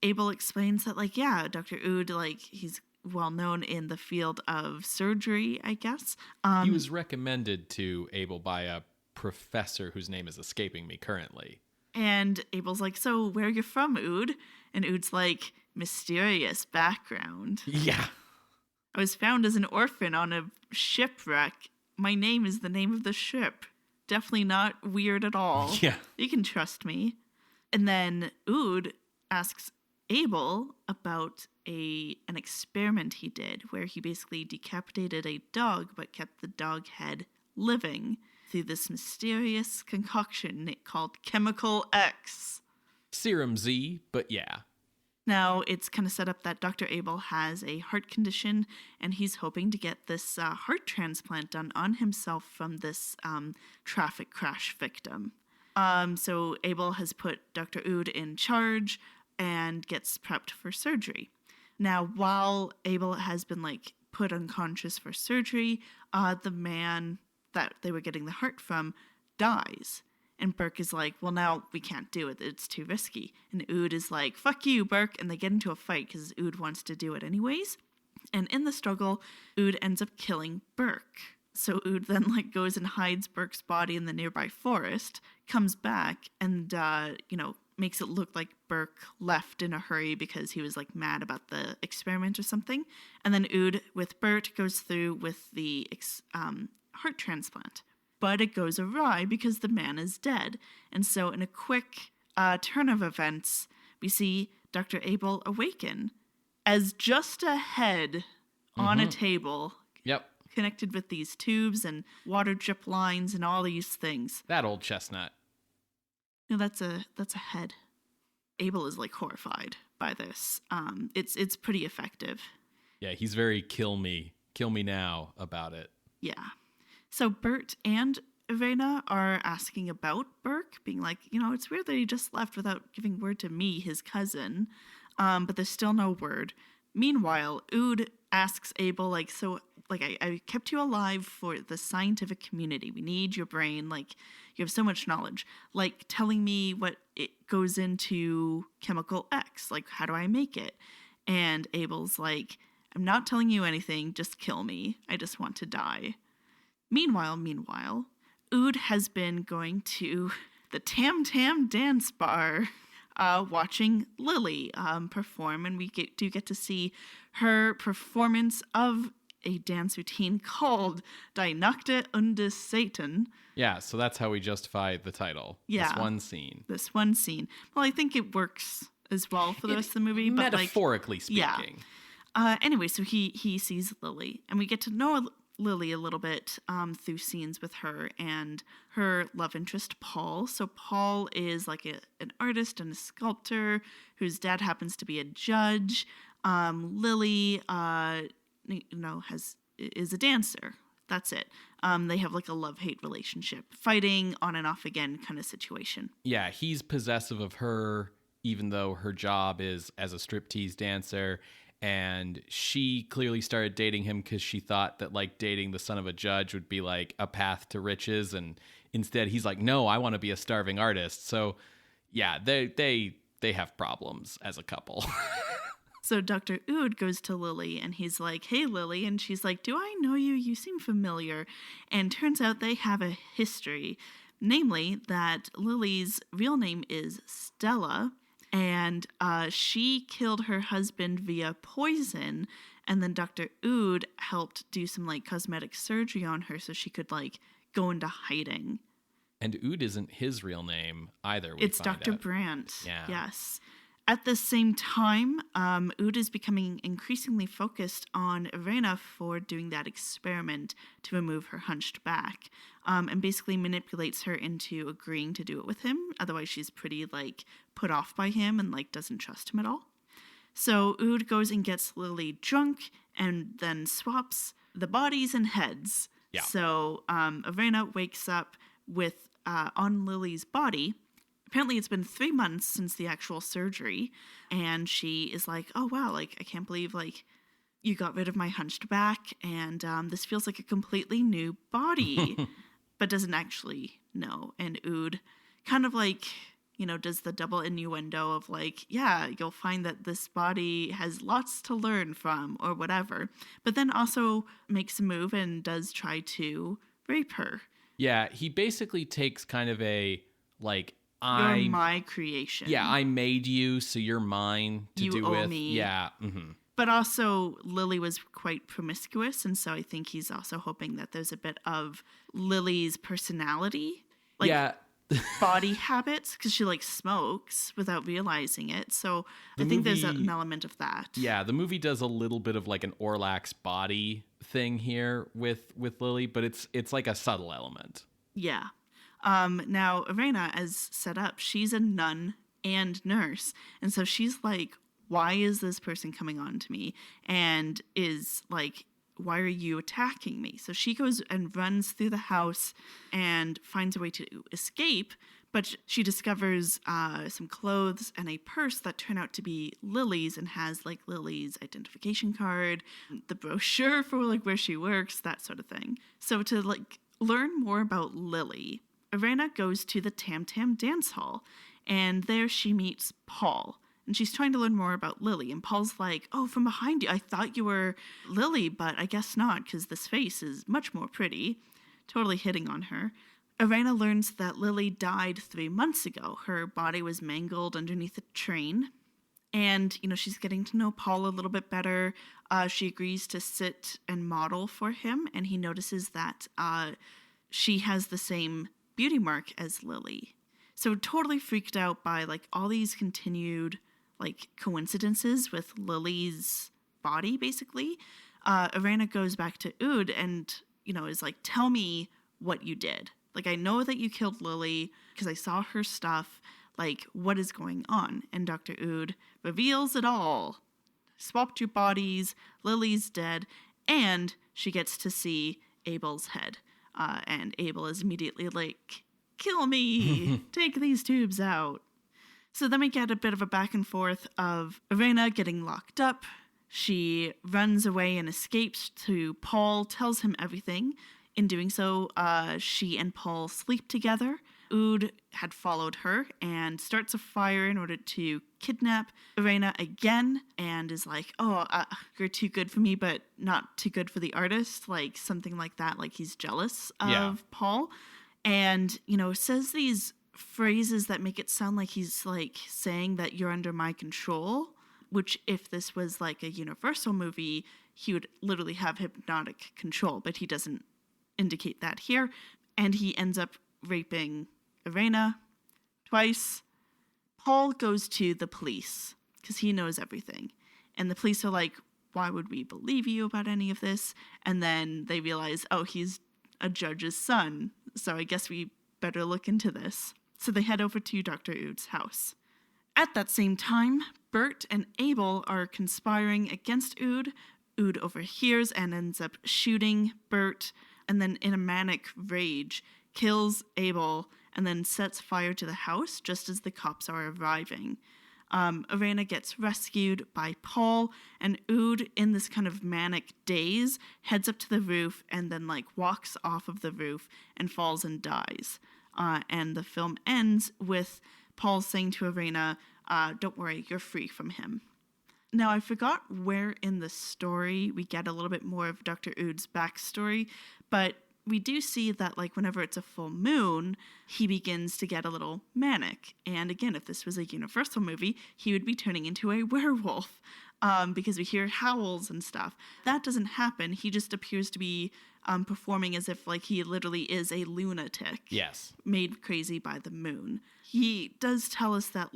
Abel explains that, like, yeah, Dr. Ood, like, he's well known in the field of surgery, I guess. He was recommended to Abel by a professor whose name is escaping me currently. And Abel's like, so where are you from, Ood? And Ood's like, mysterious background. Yeah. I was found as an orphan on a shipwreck. My name is the name of the ship. Definitely not weird at all. Yeah. You can trust me. And then Ood asks Abel about an experiment he did where he basically decapitated a dog but kept the dog head living through this mysterious concoction called Chemical X. Serum Z, but yeah. Now, it's kind of set up that Dr. Abel has a heart condition, and he's hoping to get this heart transplant done on himself from this traffic crash victim. So Abel has put Dr. Ood in charge and gets prepped for surgery. Now, while Abel has been, like, put unconscious for surgery, the man that they were getting the heart from dies. And Burke is like, well, now we can't do it. It's too risky. And Ood is like, fuck you, Burke. And they get into a fight because Ood wants to do it anyways. And in the struggle, Ood ends up killing Burke. So Ood then, like, goes and hides Burke's body in the nearby forest, comes back, and, makes it look like Burke left in a hurry because he was, like, mad about the experiment or something. And then Ood, with Bert, goes through with the heart transplant. But it goes awry because the man is dead. And so in a quick turn of events, we see Dr. Abel awaken as just a head on a table. Yep. Connected with these tubes and water drip lines and all these things. That old chestnut. No, that's a head. Abel is, like, horrified by this. It's pretty effective. Yeah, he's very kill me now about it. Yeah. So Bert and Irena are asking about Burke, being like, it's weird that he just left without giving word to me, his cousin. But there's still no word. Meanwhile, Ood asks Abel, like, so, like, I kept you alive for the scientific community. We need your brain. Like, you have so much knowledge. Like, telling me what it goes into Chemical X. Like, how do I make it? And Abel's like, I'm not telling you anything. Just kill me. I just want to die. Meanwhile, Ood has been going to the Tam Tam Dance Bar, watching Lily perform, and we do get to see her performance of a dance routine called Die NACKTE und Satan. Yeah, so that's how we justify the title. Yeah. This one scene. Well, I think it works as well for the rest of the movie. But metaphorically speaking. Yeah. Anyway, so he sees Lily, and we get to know Lily a little bit through scenes with her and her love interest, Paul. So Paul is like an artist and a sculptor whose dad happens to be a judge. Lily, is a dancer. That's it. They have like a love-hate relationship, fighting on and off again kind of situation. Yeah, he's possessive of her, even though her job is as a striptease dancer. And she clearly started dating him because she thought that like dating the son of a judge would be like a path to riches. And instead he's like, no, I want to be a starving artist. So yeah, they have problems as a couple. So Dr. Ood goes to Lily and he's like, hey, Lily. And she's like, do I know you? You seem familiar. And turns out they have a history, namely that Lily's real name is Stella. And she killed her husband via poison. And then Dr. Ood helped do some like cosmetic surgery on her so she could like go into hiding. And Ood isn't his real name either. It's Dr. Brandt. Yeah. Yes. At the same time, Ood is becoming increasingly focused on Irena for doing that experiment to remove her hunched back, and basically manipulates her into agreeing to do it with him. Otherwise, she's pretty like put off by him and like doesn't trust him at all. So Ood goes and gets Lily drunk and then swaps the bodies and heads. Yeah. So Irena wakes up with on Lily's body. Apparently it's been 3 months since the actual surgery, and she is like, oh wow, like I can't believe like you got rid of my hunched back, and this feels like a completely new body, but doesn't actually know. And Ood kind of like, does the double innuendo of like, yeah, you'll find that this body has lots to learn from or whatever, but then also makes a move and does try to rape her. Yeah, he basically takes kind of a like, you're my creation. Yeah, I made you, so you're mine to you do owe with. Me. Yeah. Mm-hmm. But also, Lily was quite promiscuous, and so I think he's also hoping that there's a bit of Lily's personality, like body habits, because she like smokes without realizing it. So I think there's an element of that. Yeah, the movie does a little bit of like an Orlax body thing here with Lily, but it's like a subtle element. Yeah. Now, Irena, as set up, she's a nun and nurse. And so she's like, why is this person coming on to me? And is like, why are you attacking me? So she goes and runs through the house and finds a way to escape. But she discovers some clothes and a purse that turn out to be Lily's and has like Lily's identification card, the brochure for like where she works, that sort of thing. So to like learn more about Lily, Irena goes to the Tam Tam Dance Hall, and there she meets Paul. And she's trying to learn more about Lily. And Paul's like, oh, from behind you, I thought you were Lily, but I guess not, because this face is much more pretty. Totally hitting on her. Irena learns that Lily died 3 months ago. Her body was mangled underneath a train. And, she's getting to know Paul a little bit better. She agrees to sit and model for him. And he notices that she has the same beauty mark as Lily. So totally freaked out by like all these continued like coincidences with Lily's body, basically. Irena goes back to Ood and, is like, tell me what you did. Like, I know that you killed Lily because I saw her stuff. Like, what is going on? And Dr. Ood reveals it all. Swapped your bodies, Lily's dead, and she gets to see Abel's head. And Abel is immediately like, kill me, take these tubes out. So then we get a bit of a back and forth of Irena getting locked up. She runs away and escapes to Paul, tells him everything. In doing so, she and Paul sleep together. Ood had followed her and starts a fire in order to kidnap Irena again, and is like, you're too good for me, but not too good for the artist. Like something like that. Like he's jealous of Paul. And, says these phrases that make it sound like he's like saying that you're under my control, which if this was like a Universal movie, he would literally have hypnotic control, but he doesn't indicate that here. And he ends up raping Irena twice. Paul goes to the police because he knows everything. And the police are like, why would we believe you about any of this? And then they realize, he's a judge's son, so I guess we better look into this. So they head over to Dr. Ood's house. At that same time, Bert and Abel are conspiring against Ood. Ood overhears and ends up shooting Bert, and then in a manic rage, kills Abel, and then sets fire to the house just as the cops are arriving. Irena gets rescued by Paul, and Ood, in this kind of manic daze, heads up to the roof and then walks off of the roof and falls and dies. And the film ends with Paul saying to Irena, don't worry, you're free from him. Now, I forgot where in the story we get a little bit more of Dr. Ood's backstory, but we do see that whenever it's a full moon, he begins to get a little manic. And again, if this was a Universal movie, he would be turning into a werewolf because we hear howls and stuff. That doesn't happen. He just appears to be performing as if he literally is a lunatic. Yes. Made crazy by the moon. He does tell us that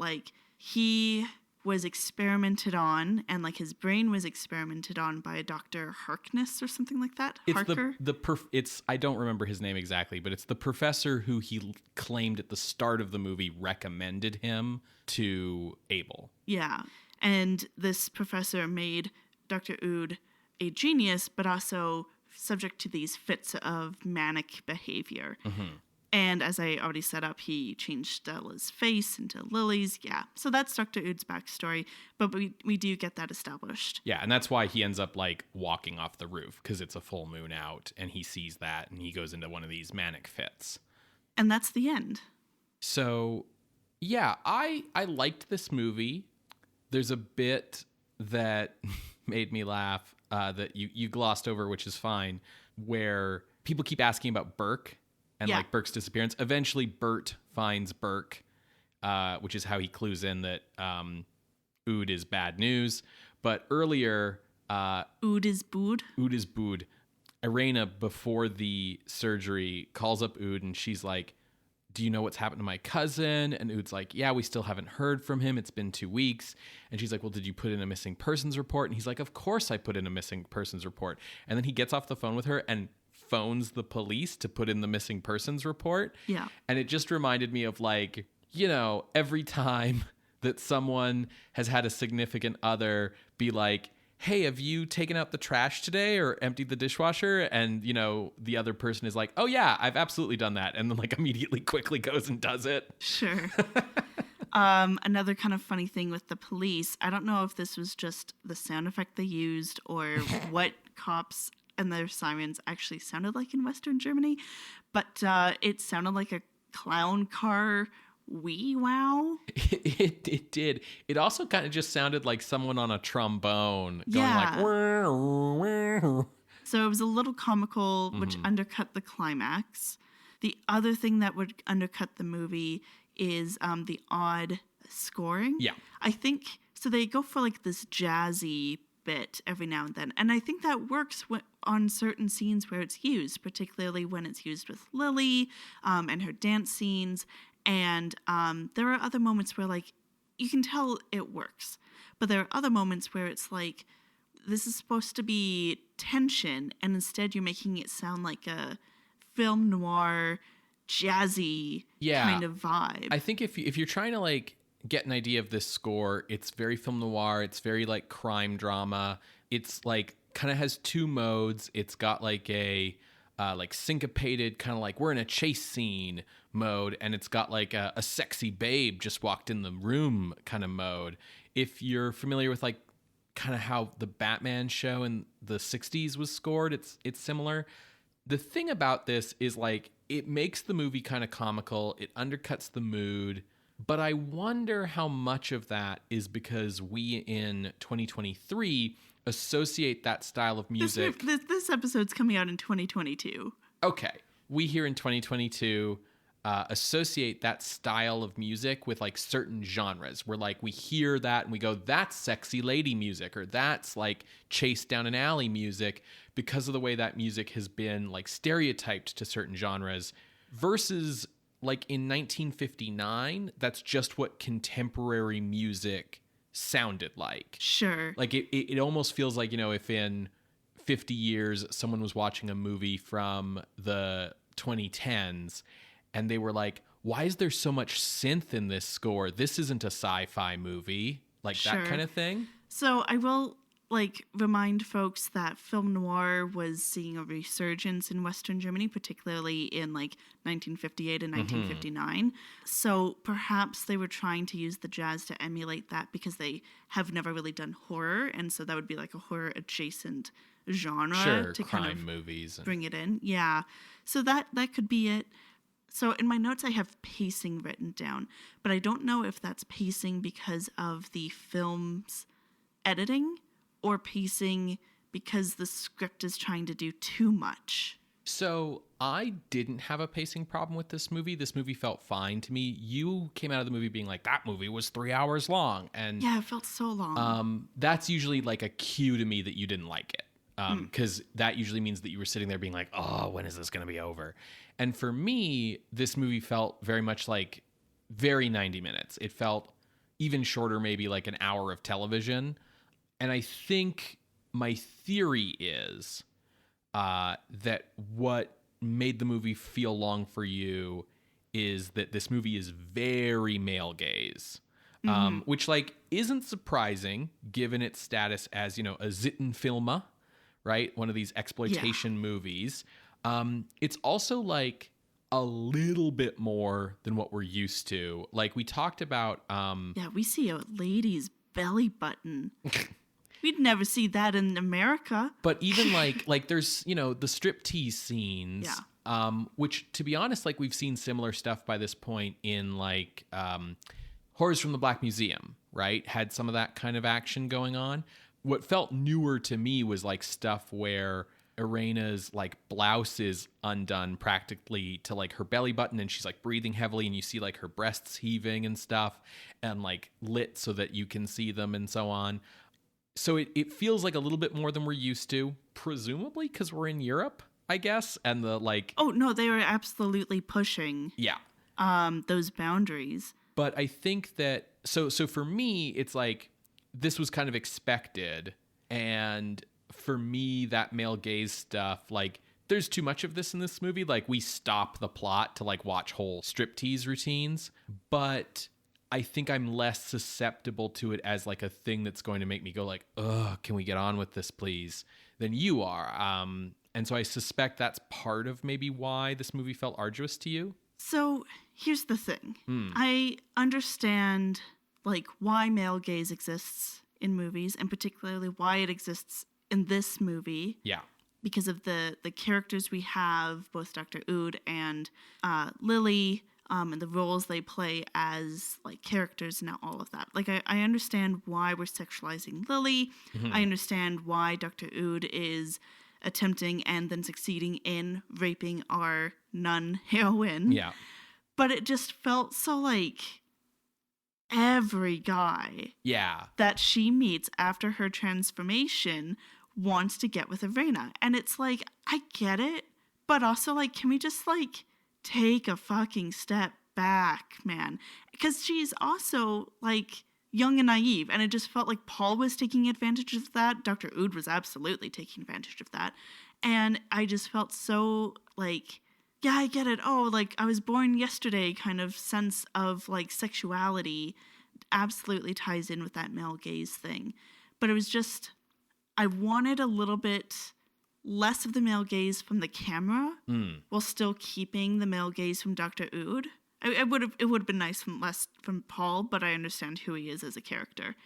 he was experimented on, and his brain was experimented on by a Dr. Harkness or something like that. Harker? It's I don't remember his name exactly, but it's the professor who he claimed at the start of the movie recommended him to Abel. Yeah, and this professor made Dr. Ood a genius, but also subject to these fits of manic behavior. Mm-hmm. And as I already set up, he changed Stella's face into Lily's. Yeah, so that's Dr. Ood's backstory, but we do get that established. Yeah, and that's why he ends up walking off the roof, because it's a full moon out, and he sees that, and he goes into one of these manic fits. And that's the end. So, yeah, I liked this movie. There's a bit that made me laugh that you glossed over, which is fine, where people keep asking about Burke. And Burke's disappearance. Eventually, Bert finds Burke, which is how he clues in that Ood is bad news. But earlier, Ood is Bood. Ood is Bood. Irena, before the surgery, calls up Ood, and she's like, "Do you know what's happened to my cousin?" And Ood's like, "Yeah, we still haven't heard from him. It's been 2 weeks." And she's like, "Well, did you put in a missing persons report?" And he's like, "Of course I put in a missing persons report." And then he gets off the phone with her and phones the police to put in the missing persons report. Yeah. And it just reminded me of every time that someone has had a significant other be like, "Hey, have you taken out the trash today or emptied the dishwasher?" And, the other person is like, "Oh yeah, I've absolutely done that." And then immediately quickly goes and does it. Sure. Another kind of funny thing with the police, I don't know if this was just the sound effect they used or what cops and their sirens actually sounded like in Western Germany, but it sounded like a clown car wee wow. It did. It also kind of just sounded like someone on a trombone going So it was a little comical, which undercut the climax. The other thing that would undercut the movie is the odd scoring. Yeah. I think, so they go for this jazzy bit every now and then. And I think that works on certain scenes where it's used, particularly when it's used with Lily and her dance scenes. And there are other moments where you can tell it works. But there are other moments where it's this is supposed to be tension, and instead you're making it sound like a film noir, jazzy kind of vibe. I think if you're trying to get an idea of this score, it's very film noir. It's very crime drama. It's kind of has 2 modes. It's got a syncopated kind of we're in a chase scene mode, and it's got a sexy babe just walked in the room kind of mode. If you're familiar with kind of how the Batman show in the 60s was scored, it's similar. The thing about this is it makes the movie kind of comical. It undercuts the mood. But I wonder how much of that is because we in 2023 associate that style of music. This episode's coming out in 2022. Okay. We here in 2022 associate that style of music with like certain genres where like we hear that and we go, that's sexy lady music, or that's like chase down an alley music, because of the way that music has been like stereotyped to certain genres, versus like in 1959, that's just what contemporary music sounded like. Sure. Like it almost feels like, if in 50 years someone was watching a movie from the 2010s and they were like, why is there so much synth in this score? This isn't a sci-fi movie. Like Sure. that kind of thing. So I will remind folks that film noir was seeing a resurgence in Western Germany, particularly in 1958 and 1959. So perhaps they were trying to use the jazz to emulate that because they have never really done horror, and so that would be like a horror adjacent genre Sure, to crime kind of movies and bring it in. Yeah. So that could be it. So in my notes, I have pacing written down, but I don't know if that's pacing because of the film's editing or pacing because the script is trying to do too much. So I didn't have a pacing problem with this movie. This movie felt fine to me. You came out of the movie being like, that movie was 3 hours long. And yeah, it felt so long. That's usually like a cue to me that you didn't like it. Because that usually means that you were sitting there being like, oh, when is this going to be over? And for me, this movie felt very much like very 90 minutes. It felt even shorter, maybe like an hour of television. And I think my theory is that what made the movie feel long for you is that this movie is very male gaze, which isn't surprising given its status as, a Zittenfilme, right? One of these exploitation movies. It's also like a little bit more than what we're used to. Like we talked about. Yeah, we see a lady's belly button. We'd never see that in America. But even like there's, the striptease scenes, which to be honest, we've seen similar stuff by this point in Horrors from the Black Museum, right? Had some of that kind of action going on. What felt newer to me was stuff where Irena's blouse is undone practically to her belly button, and she's breathing heavily, and you see her breasts heaving and stuff, and lit so that you can see them and so on. So it feels like a little bit more than we're used to, presumably because we're in Europe, I guess, and the Oh no, they were absolutely pushing. Yeah. Those boundaries. But I think that so for me, it's this was kind of expected, and for me, that male gaze stuff, there's too much of this in this movie. We stop the plot to watch whole striptease routines, but I think I'm less susceptible to it as a thing that's going to make me go ugh, can we get on with this, please, than you are. And so I suspect that's part of maybe why this movie felt arduous to you. So here's the thing. I understand why male gaze exists in movies, and particularly why it exists in this movie. Yeah. Because of the characters we have, both Dr. Oud and Lily, and the roles they play as characters and all of that. I understand why we're sexualizing Lily. Mm-hmm. I understand why Dr. Oud is attempting and then succeeding in raping our nun heroine. Yeah. But it just felt so every guy that she meets after her transformation wants to get with Irena. And it's I get it, but also can we just take a fucking step back, man? Because she's also young and naive, and it just felt like Paul was taking advantage of that. Dr. Oud was absolutely taking advantage of that. And I just felt so yeah, I get it. Oh, I was born yesterday kind of sense of sexuality absolutely ties in with that male gaze thing. But it was just, I wanted a little bit less of the male gaze from the camera while still keeping the male gaze from Dr. Oud. It would have been nice from less from Paul, but I understand who he is as a character.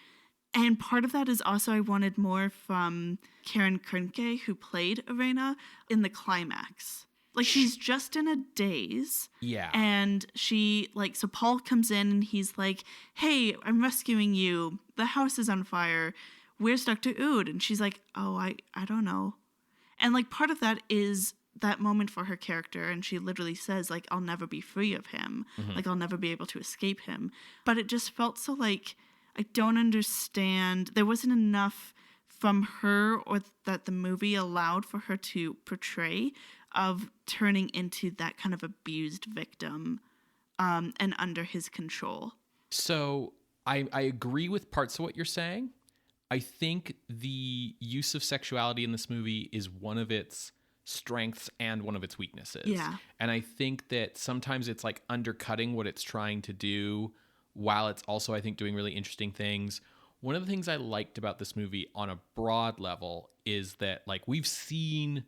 And part of that is also I wanted more from Karen Kernke, who played Irena, in the climax. Like, she's just in a daze. Yeah. And she, like, so Paul comes in and he's like, hey, I'm rescuing you. The house is on fire. Where's Dr. Ood? And she's like, oh, I don't know. And, like, part of that is that moment for her character. And she literally says, like, I'll never be free of him. Like, I'll never be able to escape him. But it just felt so, like, I don't understand. There wasn't enough from her or that the movie allowed for her to portray of turning into that kind of abused victim and under his control. So I agree with parts of what you're saying. I think the use of sexuality in this movie is one of its strengths and one of its weaknesses. Yeah. And I think that sometimes it's like undercutting what it's trying to do while it's also, I think, doing really interesting things. One of the things I liked about this movie on a broad level is that, like, we've seen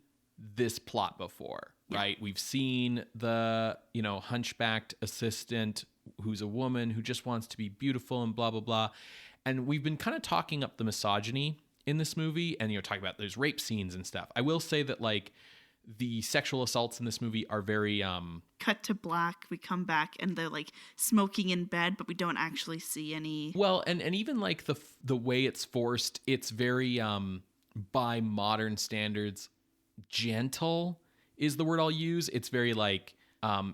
this plot before, right? We've seen the, hunchbacked assistant who's a woman who just wants to be beautiful and blah, blah, blah. And we've been kind of talking up the misogyny in this movie and, talking about there's rape scenes and stuff. I will say that, like, the sexual assaults in this movie are very... Cut to black, we come back, and they're, like, smoking in bed, but we don't actually see any... Well, and even, like, the way it's forced, it's very, by modern standards, gentle is the word I'll use. It's very, like...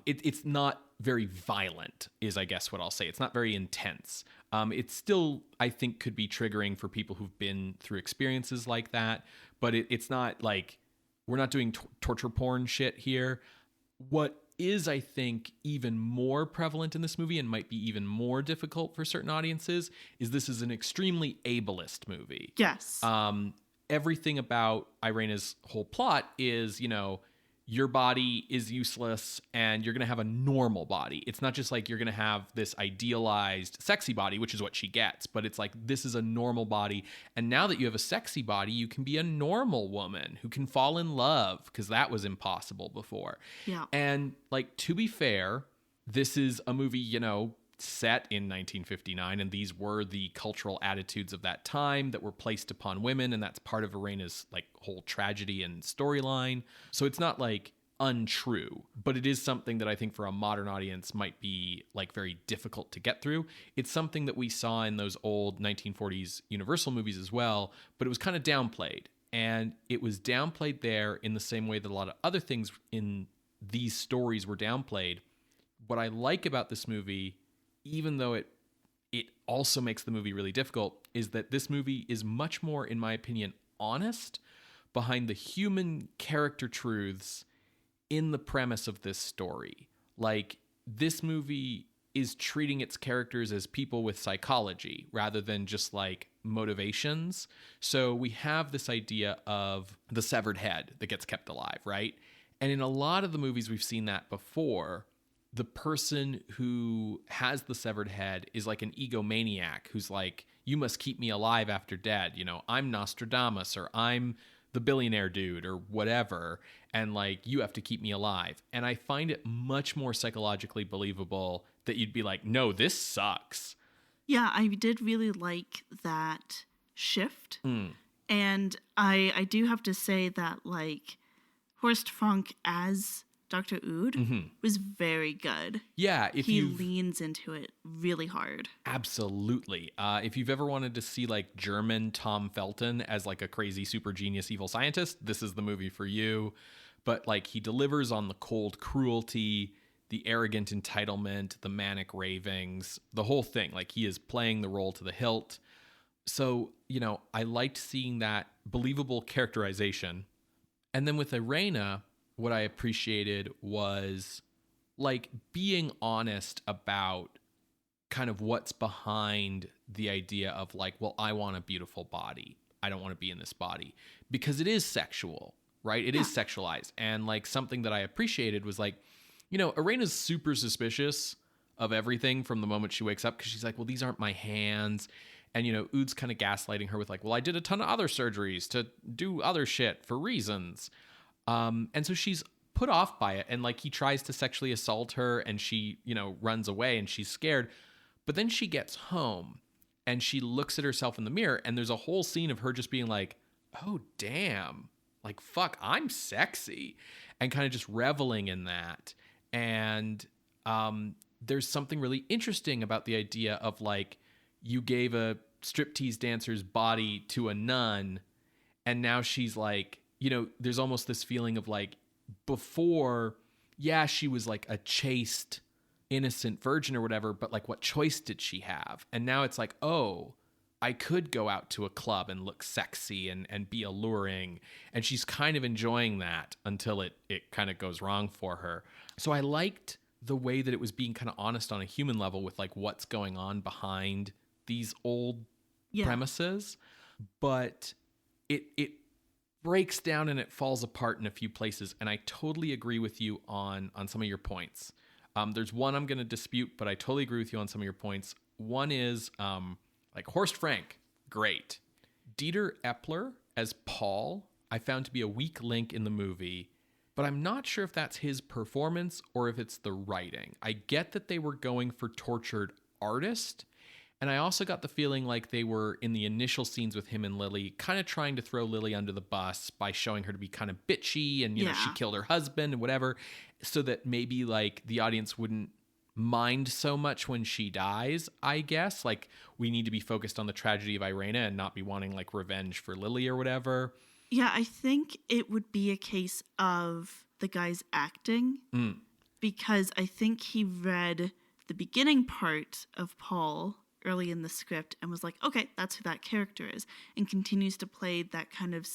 it's not very violent, is, I guess, what I'll say. It's not very intense. It still, I think, could be triggering for people who've been through experiences like that, but it's not, like... We're not doing torture porn shit here. What is, I think, even more prevalent in this movie and might be even more difficult for certain audiences is this is an extremely ableist movie. Yes. Everything about Irena's whole plot is, your body is useless and you're going to have a normal body. It's not just like you're going to have this idealized sexy body, which is what she gets, but it's like, this is a normal body. And now that you have a sexy body, you can be a normal woman who can fall in love, because that was impossible before. Yeah. And, like, to be fair, this is a movie, set in 1959, and these were the cultural attitudes of that time that were placed upon women, and that's part of Irena's, like, whole tragedy and storyline. So it's not, like, untrue, but it is something that I think for a modern audience might be, like, very difficult to get through. It's something that we saw in those old 1940s Universal movies as well, but it was kind of downplayed, and it was downplayed there in the same way that a lot of other things in these stories were downplayed. What I like about this movie, even though it also makes the movie really difficult, is that this movie is much more, in my opinion, honest behind the human character truths in the premise of this story. Like, this movie is treating its characters as people with psychology rather than just, like, motivations. So we have this idea of the severed head that gets kept alive, right? And in a lot of the movies we've seen that before, the person who has the severed head is like an egomaniac who's like, you must keep me alive after dead. I'm Nostradamus, or I'm the billionaire dude, or whatever. And, like, you have to keep me alive. And I find it much more psychologically believable that you'd be like, no, this sucks. Yeah, I did really like that shift. And I do have to say that, like, Horst Frank as Dr. Ood was very good. Yeah, he leans into it really hard. Absolutely. If you've ever wanted to see, like, German Tom Felton as, like, a crazy super genius evil scientist, this is the movie for you. But, like, he delivers on the cold cruelty, the arrogant entitlement, the manic ravings, the whole thing. Like, he is playing the role to the hilt. So, I liked seeing that believable characterization. And then with Irena, what I appreciated was, like, being honest about kind of what's behind the idea of, like, well, I want a beautiful body. I don't want to be in this body, because it is sexual, right? It is sexualized. And, like, something that I appreciated was, like, Irena's super suspicious of everything from the moment she wakes up, because she's like, well, these aren't my hands. And, Ood's kind of gaslighting her with, like, well, I did a ton of other surgeries to do other shit for reasons. And so she's put off by it, and, like, he tries to sexually assault her, and she, runs away, and she's scared. But then she gets home and she looks at herself in the mirror, and there's a whole scene of her just being like, oh, damn, like, fuck, I'm sexy, and kind of just reveling in that. And there's something really interesting about the idea of like, you gave a striptease dancer's body to a nun, and now she's like, you know, there's almost this feeling of like, before, yeah, she was like a chaste, innocent virgin or whatever, but like, what choice did she have? And now it's like, oh, I could go out to a club and look sexy and be alluring. And she's kind of enjoying that until it kind of goes wrong for her. So I liked the way that it was being kind of honest on a human level with like what's going on behind these old premises. But it breaks down and it falls apart in a few places. And I totally agree with you on some of your points. There's one I'm going to dispute, but I totally agree with you on some of your points. One is like Horst Frank, great. Dieter Epler as Paul, I found to be a weak link in the movie, but I'm not sure if that's his performance or if it's the writing. I get that they were going for tortured artist, and I also got the feeling like they were, in the initial scenes with him and Lily, kind of trying to throw Lily under the bus by showing her to be kind of bitchy and, you know, she killed her husband and whatever, so that maybe like the audience wouldn't mind so much when she dies, I guess. Like, we need to be focused on the tragedy of Irena and not be wanting like revenge for Lily or whatever. Yeah, I think it would be a case of the guy's acting, because I think he read the beginning part of Paul early in the script and was like, okay, that's who that character is, and continues to play that kind of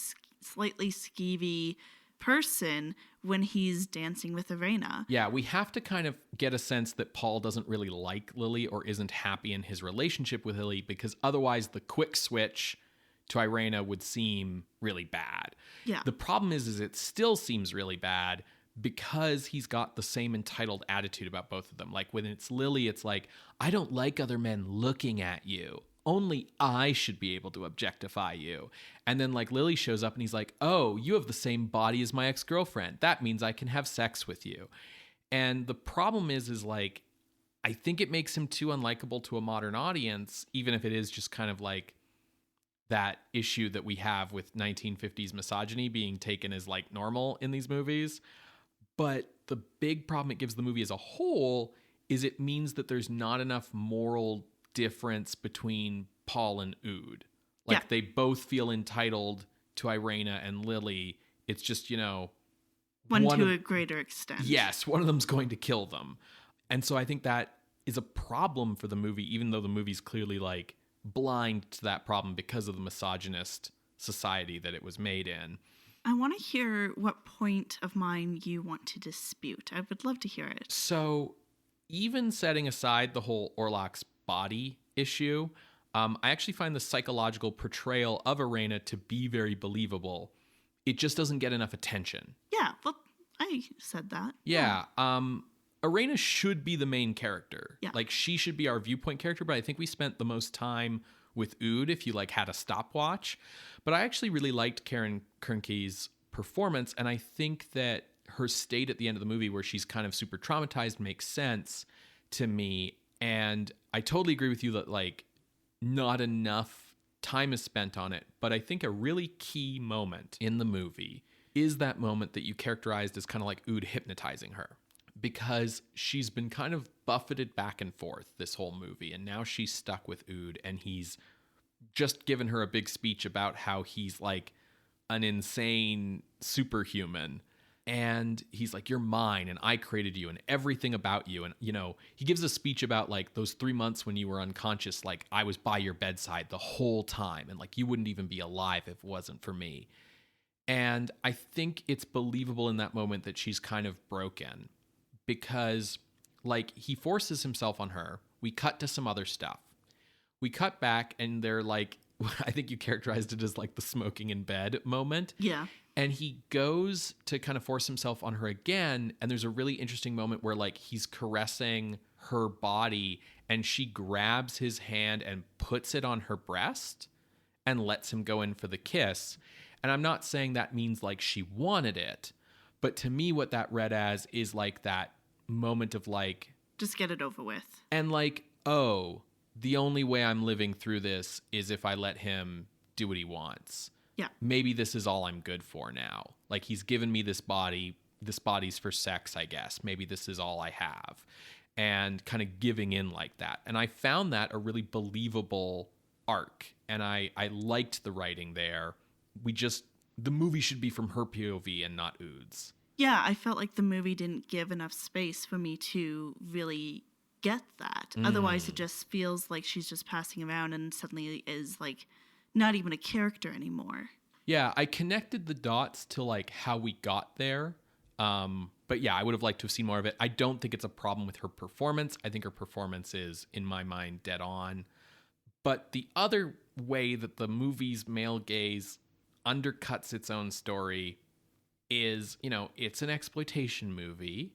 slightly skeevy person when he's dancing with Irena. Yeah, we have to kind of get a sense that Paul doesn't really like Lily or isn't happy in his relationship with Lily, because otherwise the quick switch to Irena would seem really bad. Yeah. The problem is it still seems really bad because he's got the same entitled attitude about both of them. Like, when it's Lily, it's like, I don't like other men looking at you. Only I should be able to objectify you. And then like Lily shows up and he's like, oh, you have the same body as my ex-girlfriend. That means I can have sex with you. And the problem is like, I think it makes him too unlikable to a modern audience, even if it is just kind of like that issue that we have with 1950s misogyny being taken as like normal in these movies. But the big problem it gives the movie as a whole is it means that there's not enough moral difference between Paul and Ood. Like, they both feel entitled to Irena and Lily. It's just, you know, one to a greater extent. Yes, one of them's going to kill them. And so I think that is a problem for the movie, even though the movie's clearly like blind to that problem because of the misogynist society that it was made in. I want to hear what point of mine you want to dispute. I would love to hear it. So even setting aside the whole Orlok's body issue, I actually find the psychological portrayal of Irena to be very believable. It just doesn't get enough attention. Yeah, well, I said that. Yeah. Irena should be the main character. Yeah. Like, she should be our viewpoint character, but I think we spent the most time with Ood if you like had a stopwatch. But I actually really liked Karen Kernke's performance, and I think that her state at the end of the movie where she's kind of super traumatized makes sense to me. And I totally agree with you that like not enough time is spent on it. But I think a really key moment in the movie is that moment that you characterized as kind of like Ood hypnotizing her, because she's been kind of buffeted back and forth this whole movie. And now she's stuck with Ood, and he's just given her a big speech about how he's like an insane superhuman. And he's like, you're mine, and I created you, and everything about you. And, you know, he gives a speech about like those 3 months when you were unconscious, like I was by your bedside the whole time. And like, you wouldn't even be alive if it wasn't for me. And I think it's believable in that moment that she's kind of broken, because like he forces himself on her. We cut to some other stuff. We cut back, and they're like, I think you characterized it as like the smoking in bed moment. Yeah. And he goes to kind of force himself on her again. And there's a really interesting moment where like he's caressing her body, and she grabs his hand and puts it on her breast and lets him go in for the kiss. And I'm not saying that means like she wanted it, but to me, what that read as is like that moment of like, just get it over with. And like, oh, the only way I'm living through this is if I let him do what he wants. Yeah. maybe this is all I'm good for now. Like, he's given me this body. This body's for sex, I guess. Maybe this is all I have. And kind of giving in like that. And I found that a really believable arc. And I liked the writing there. The movie should be from her POV and not Ood's. Yeah, I felt like the movie didn't give enough space for me to really get that. Otherwise, it just feels like she's just passing around and suddenly is like not even a character anymore. Yeah, I connected the dots to like how we got there. But yeah, I would have liked to have seen more of it. I don't think it's a problem with her performance. I think her performance is, in my mind, dead on. But the other way that the movie's male gaze undercuts its own story is, it's an exploitation movie.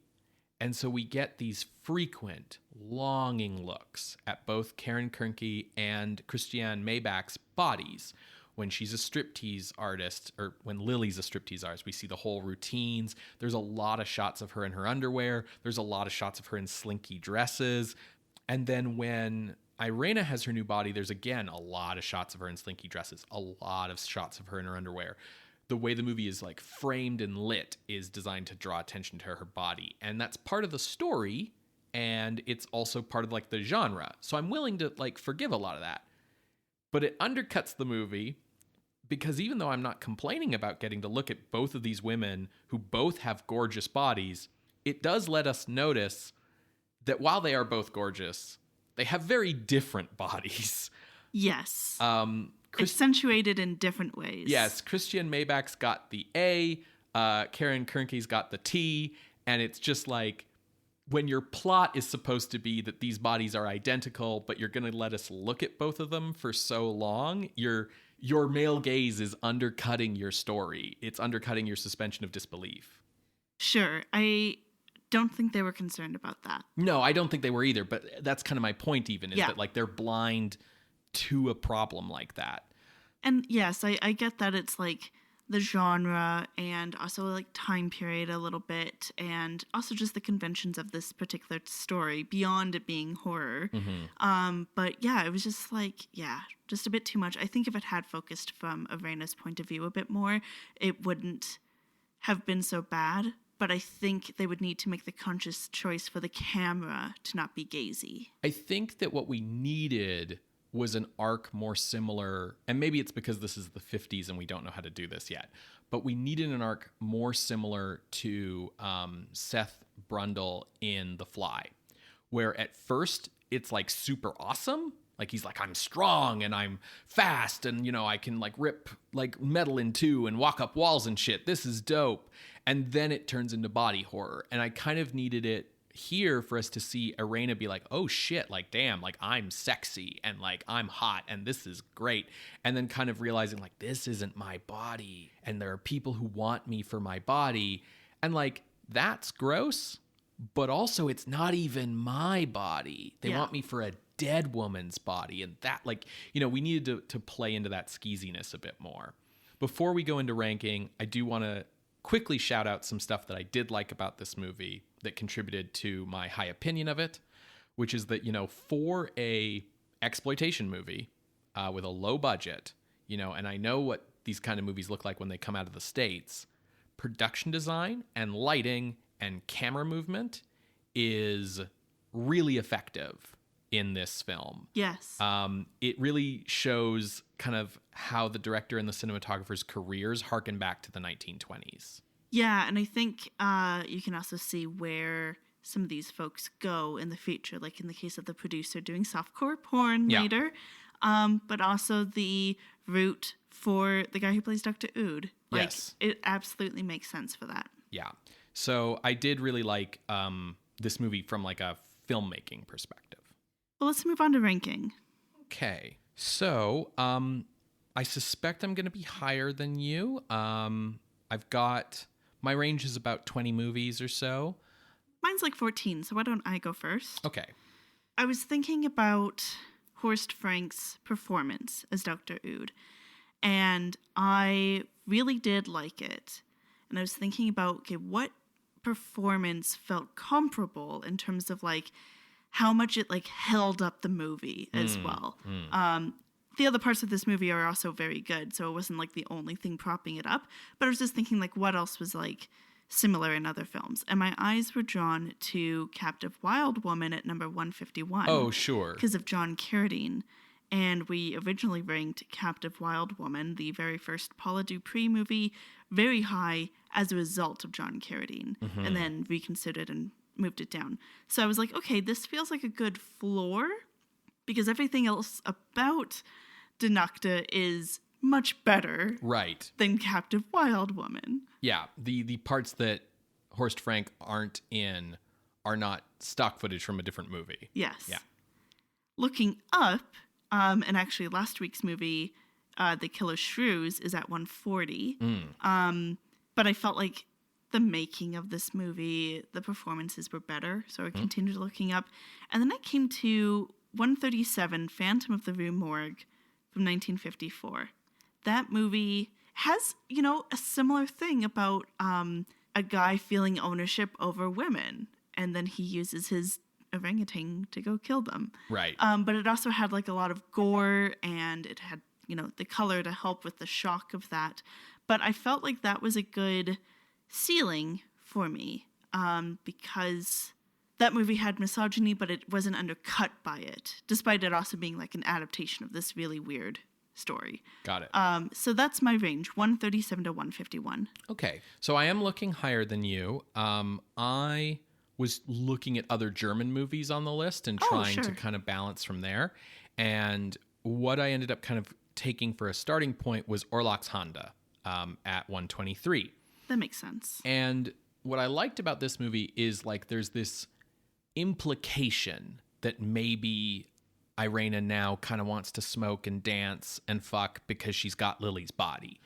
And so we get these frequent, longing looks at both Karen Kernke and Christiane Maybach's bodies. When she's a striptease artist, or when Lily's a striptease artist, we see the whole routines. There's a lot of shots of her in her underwear. There's a lot of shots of her in slinky dresses. And then when Irena has her new body, there's again a lot of shots of her in slinky dresses, a lot of shots of her in her underwear. The way the movie is like framed and lit is designed to draw attention to her body. And that's part of the story, and it's also part of like the genre. So I'm willing to like forgive a lot of that. But it undercuts the movie because even though I'm not complaining about getting to look at both of these women who both have gorgeous bodies, it does let us notice that while they are both gorgeous, they have very different bodies. Yes. Accentuated in different ways. Yes. Christiane Maybach's got the A, Karen Kernke's got the T, and it's just like, when your plot is supposed to be that these bodies are identical, but you're going to let us look at both of them for so long, your male gaze is undercutting your story. It's undercutting your suspension of disbelief. Sure. I don't think they were concerned about that. No, I don't think they were either, but that's kind of my point even, is that like they're blind to a problem like that. And yes, I get that it's like the genre and also like time period a little bit, and also just the conventions of this particular story beyond it being horror. But yeah, it was just like, just a bit too much. I think if it had focused from Irena's point of view a bit more, it wouldn't have been so bad. But I think they would need to make the conscious choice for the camera to not be gazy. I think that what we needed was an arc more similar, and maybe it's because this is the 50s and we don't know how to do this yet, but we needed an arc more similar to Seth Brundle in The Fly, where at first it's like super awesome. Like he's like, I'm strong and I'm fast and, I can like rip like metal in two and walk up walls and shit. This is dope. And then it turns into body horror. And I kind of needed it here for us to see Irena be like, oh shit, like damn, like I'm sexy and like I'm hot and this is great. And then kind of realizing like, this isn't my body and there are people who want me for my body. And like, that's gross, but also it's not even my body. They want me for a dead woman's body. And that like, we needed to play into that skeeziness a bit more. Before we go into ranking, I do want to quickly shout out some stuff that I did like about this movie that contributed to my high opinion of it, which is that, for a exploitation movie with a low budget, and I know what these kind of movies look like when they come out of the States, production design and lighting and camera movement is really effective in this film. Yes. It really shows kind of how the director and the cinematographer's careers harken back to the 1920s. Yeah, and I think you can also see where some of these folks go in the future, like in the case of the producer doing softcore porn later, but also the route for the guy who plays Dr. Ood. Like, it absolutely makes sense for that. Yeah. So I did really like this movie from like a filmmaking perspective. Well, let's move on to ranking. Okay. So I suspect I'm going to be higher than you. I've got... My range is about 20 movies or so. Mine's like 14, so why don't I go first? Okay. I was thinking about Horst Frank's performance as Dr. Ood, and I really did like it. And I was thinking about, okay, what performance felt comparable in terms of like how much it like held up the movie as well. the other parts of this movie are also very good, so it wasn't like the only thing propping it up. But I was just thinking, like, what else was like similar in other films? And my eyes were drawn to Captive Wild Woman at number 151. Oh, sure. Because of John Carradine. And we originally ranked Captive Wild Woman, the very first Paula Dupree movie, very high as a result of John Carradine, and then reconsidered and moved it down. So I was like, okay, this feels like a good floor, because everything else about NACKTE is much better than Captive Wild Woman. Yeah, the parts that Horst Frank aren't in are not stock footage from a different movie. Yes. Yeah. Looking up, and actually last week's movie, The Killer Shrews, is at 140. But I felt like the making of this movie, the performances were better, so I continued looking up. And then I came to 137, Phantom of the Rue Morgue from 1954. That movie has, you know, a similar thing about a guy feeling ownership over women, and then he uses his orangutan to go kill them. Right. But it also had like a lot of gore, and it had, you know, the color to help with the shock of that. But I felt like that was a good ceiling for me, because that movie had misogyny, but it wasn't undercut by it, despite it also being like an adaptation of this really weird story. Got it. So that's my range, 137 to 151. Okay. So I am looking higher than you. I was looking at other German movies on the list and trying to kind of balance from there. And what I ended up kind of taking for a starting point was Orlok's Honda at 123. That makes sense. And what I liked about this movie is like there's this implication that maybe Irena now kind of wants to smoke and dance and fuck because she's got Lily's body.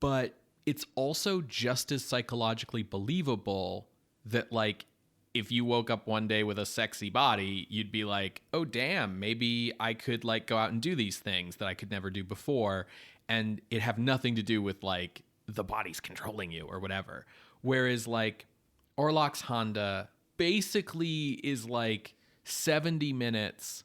But it's also just as psychologically believable that, like, if you woke up one day with a sexy body, you'd be like, oh, damn, maybe I could, like, go out and do these things that I could never do before. And it have nothing to do with, like, the body's controlling you or whatever. Whereas, like, Orlok's Honda basically is, like, 70 minutes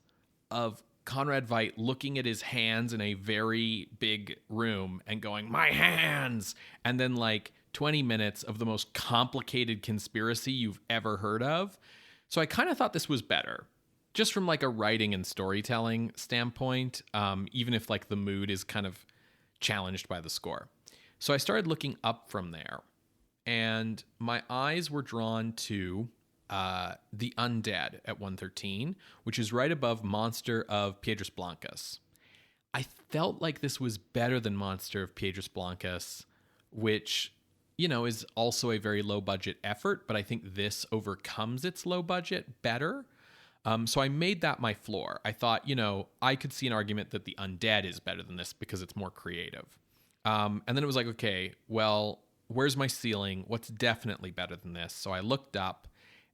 of Conrad Veidt looking at his hands in a very big room and going, my hands! And then, like, 20 minutes of the most complicated conspiracy you've ever heard of. So I kind of thought this was better, just from like a writing and storytelling standpoint, even if like the mood is kind of challenged by the score. So I started looking up from there, and my eyes were drawn to The Undead at 113, which is right above Monster of Piedras Blancas. I felt like this was better than Monster of Piedras Blancas, which, you know, is also a very low budget effort, but I think this overcomes its low budget better. So I made that my floor. I thought, you know, I could see an argument that The Undead is better than this because it's more creative. And then it was like, okay, well, where's my ceiling? What's definitely better than this? So I looked up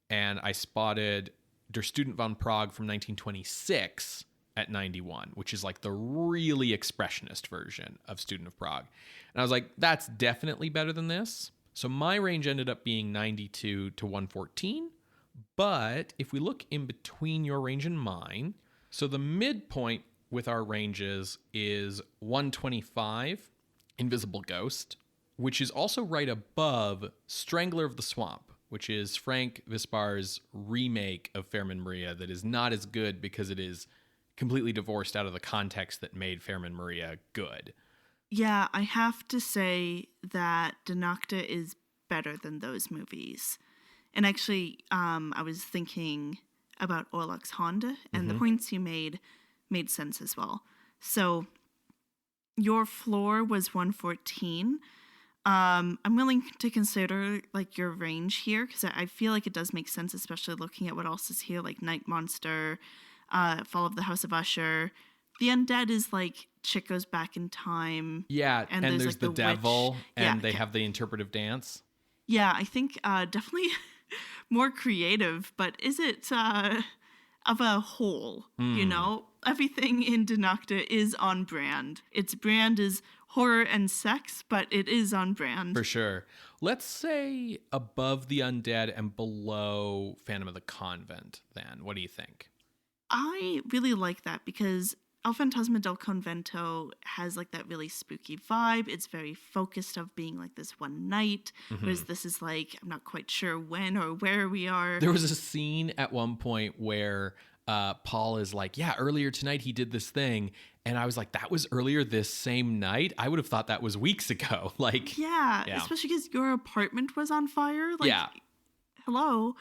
and I spotted Der Student von Prague from 1926 at 91, which is like the really expressionist version of Student of Prague. And I was like, that's definitely better than this. So my range ended up being 92 to 114. But if we look in between your range and mine, so the midpoint with our ranges is 125, Invisible Ghost, which is also right above Strangler of the Swamp, which is Frank Vispar's remake of Fairman Maria that is not as good because it is completely divorced out of the context that made Fairman Maria good. Yeah, I have to say that NACKTE is better than those movies. And actually, I was thinking about Orlok's Honda, and the points you made sense as well. So your floor was 114. I'm willing to consider like your range here because I feel like it does make sense, especially looking at what else is here, like Night Monster, Fall of the House of Usher. The Undead is like chick goes back in time. Yeah, and there's like, the devil, witch. and they have the interpretive dance. Yeah, I think definitely more creative, but is it of a whole? You know, everything in NACKTE is on brand. Its brand is horror and sex, but it is on brand. For sure. Let's say above The Undead and below Phantom of the Convent, then. What do you think? I really like that because El Fantasma del Convento has like that really spooky vibe. It's very focused of being like this one night, whereas this is like, I'm not quite sure when or where we are. There was a scene at one point where Paul is like, yeah, earlier tonight he did this thing. And I was like, that was earlier this same night? I would have thought that was weeks ago. Like, yeah. Especially because your apartment was on fire. Like, yeah. Hello.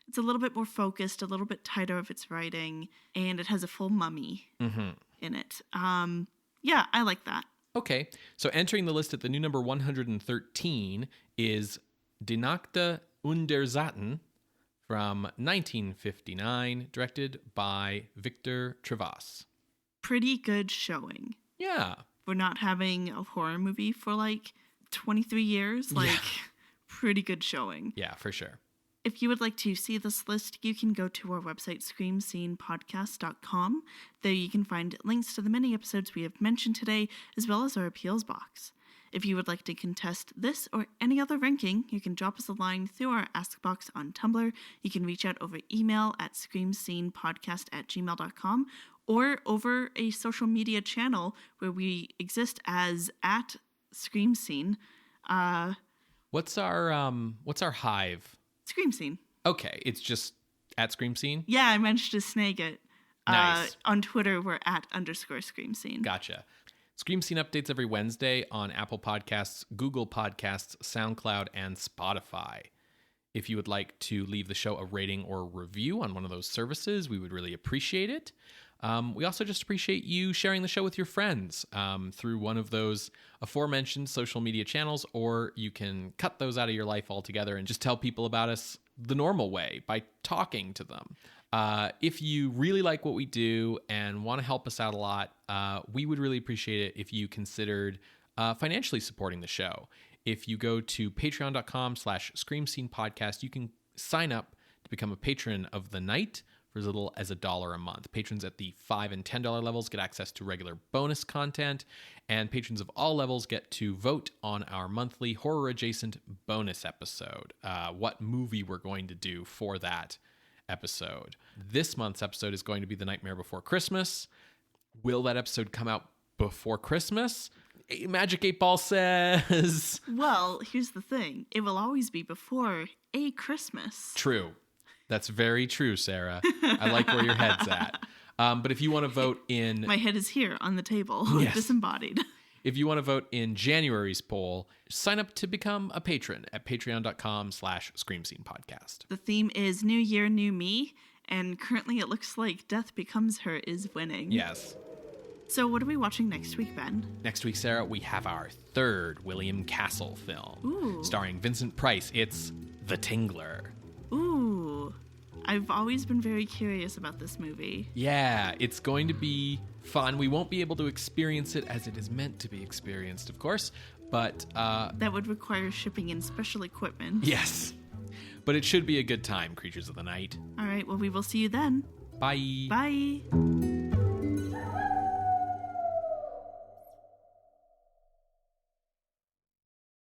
It's a little bit more focused, a little bit tighter of its writing, and it has a full mummy in it. Yeah, I like that. Okay, so entering the list at the new number 113 is Die NACKTE und der Satan from 1959, directed by Victor Trivas. Pretty good showing. Yeah. We're not having a horror movie for like 23 years. Like, pretty good showing. Yeah, for sure. If you would like to see this list, you can go to our website, screamscenepodcast.com. There you can find links to the many episodes we have mentioned today, as well as our appeals box. If you would like to contest this or any other ranking, you can drop us a line through our Ask box on Tumblr. You can reach out over email at screamscenepodcast@gmail.com or over a social media channel where we exist as at Scream Scene. What's our hive? Scream Scene. Okay, it's just at Scream Scene? Yeah, I managed to snag it. Nice. On Twitter, we're at _Scream Scene. Gotcha. Scream Scene updates every Wednesday on Apple Podcasts, Google Podcasts, SoundCloud, and Spotify. If you would like to leave the show a rating or review on one of those services, we would really appreciate it. We also just appreciate you sharing the show with your friends through one of those aforementioned social media channels, or you can cut those out of your life altogether and just tell people about us the normal way by talking to them. If you really like what we do and want to help us out a lot, we would really appreciate it if you considered financially supporting the show. If you go to patreon.com/screamscenepodcast, you can sign up to become a patron of the night for as little as $1 a month. Patrons at the $5 and $10 levels get access to regular bonus content, and patrons of all levels get to vote on our monthly horror-adjacent bonus episode, what movie we're going to do for that episode. This month's episode is going to be The Nightmare Before Christmas. Will that episode come out before Christmas? Magic 8 Ball says... Well, here's the thing. It will always be before a Christmas. True. That's very true, Sarah. I like where your head's at. But if you want to vote in... My head is here on the table, yes. disembodied. If you want to vote in January's poll, sign up to become a patron at patreon.com/screamscenepodcast. The theme is New Year, New Me, and currently it looks like Death Becomes Her is winning. Yes. So what are we watching next week, Ben? Next week, Sarah, we have our third William Castle film, starring Vincent Price. It's The Tingler. Ooh. I've always been very curious about this movie. Yeah, it's going to be fun. We won't be able to experience it as it is meant to be experienced, of course, but... that would require shipping in special equipment. Yes. But it should be a good time, creatures of the night. All right, well, we will see you then. Bye. Bye.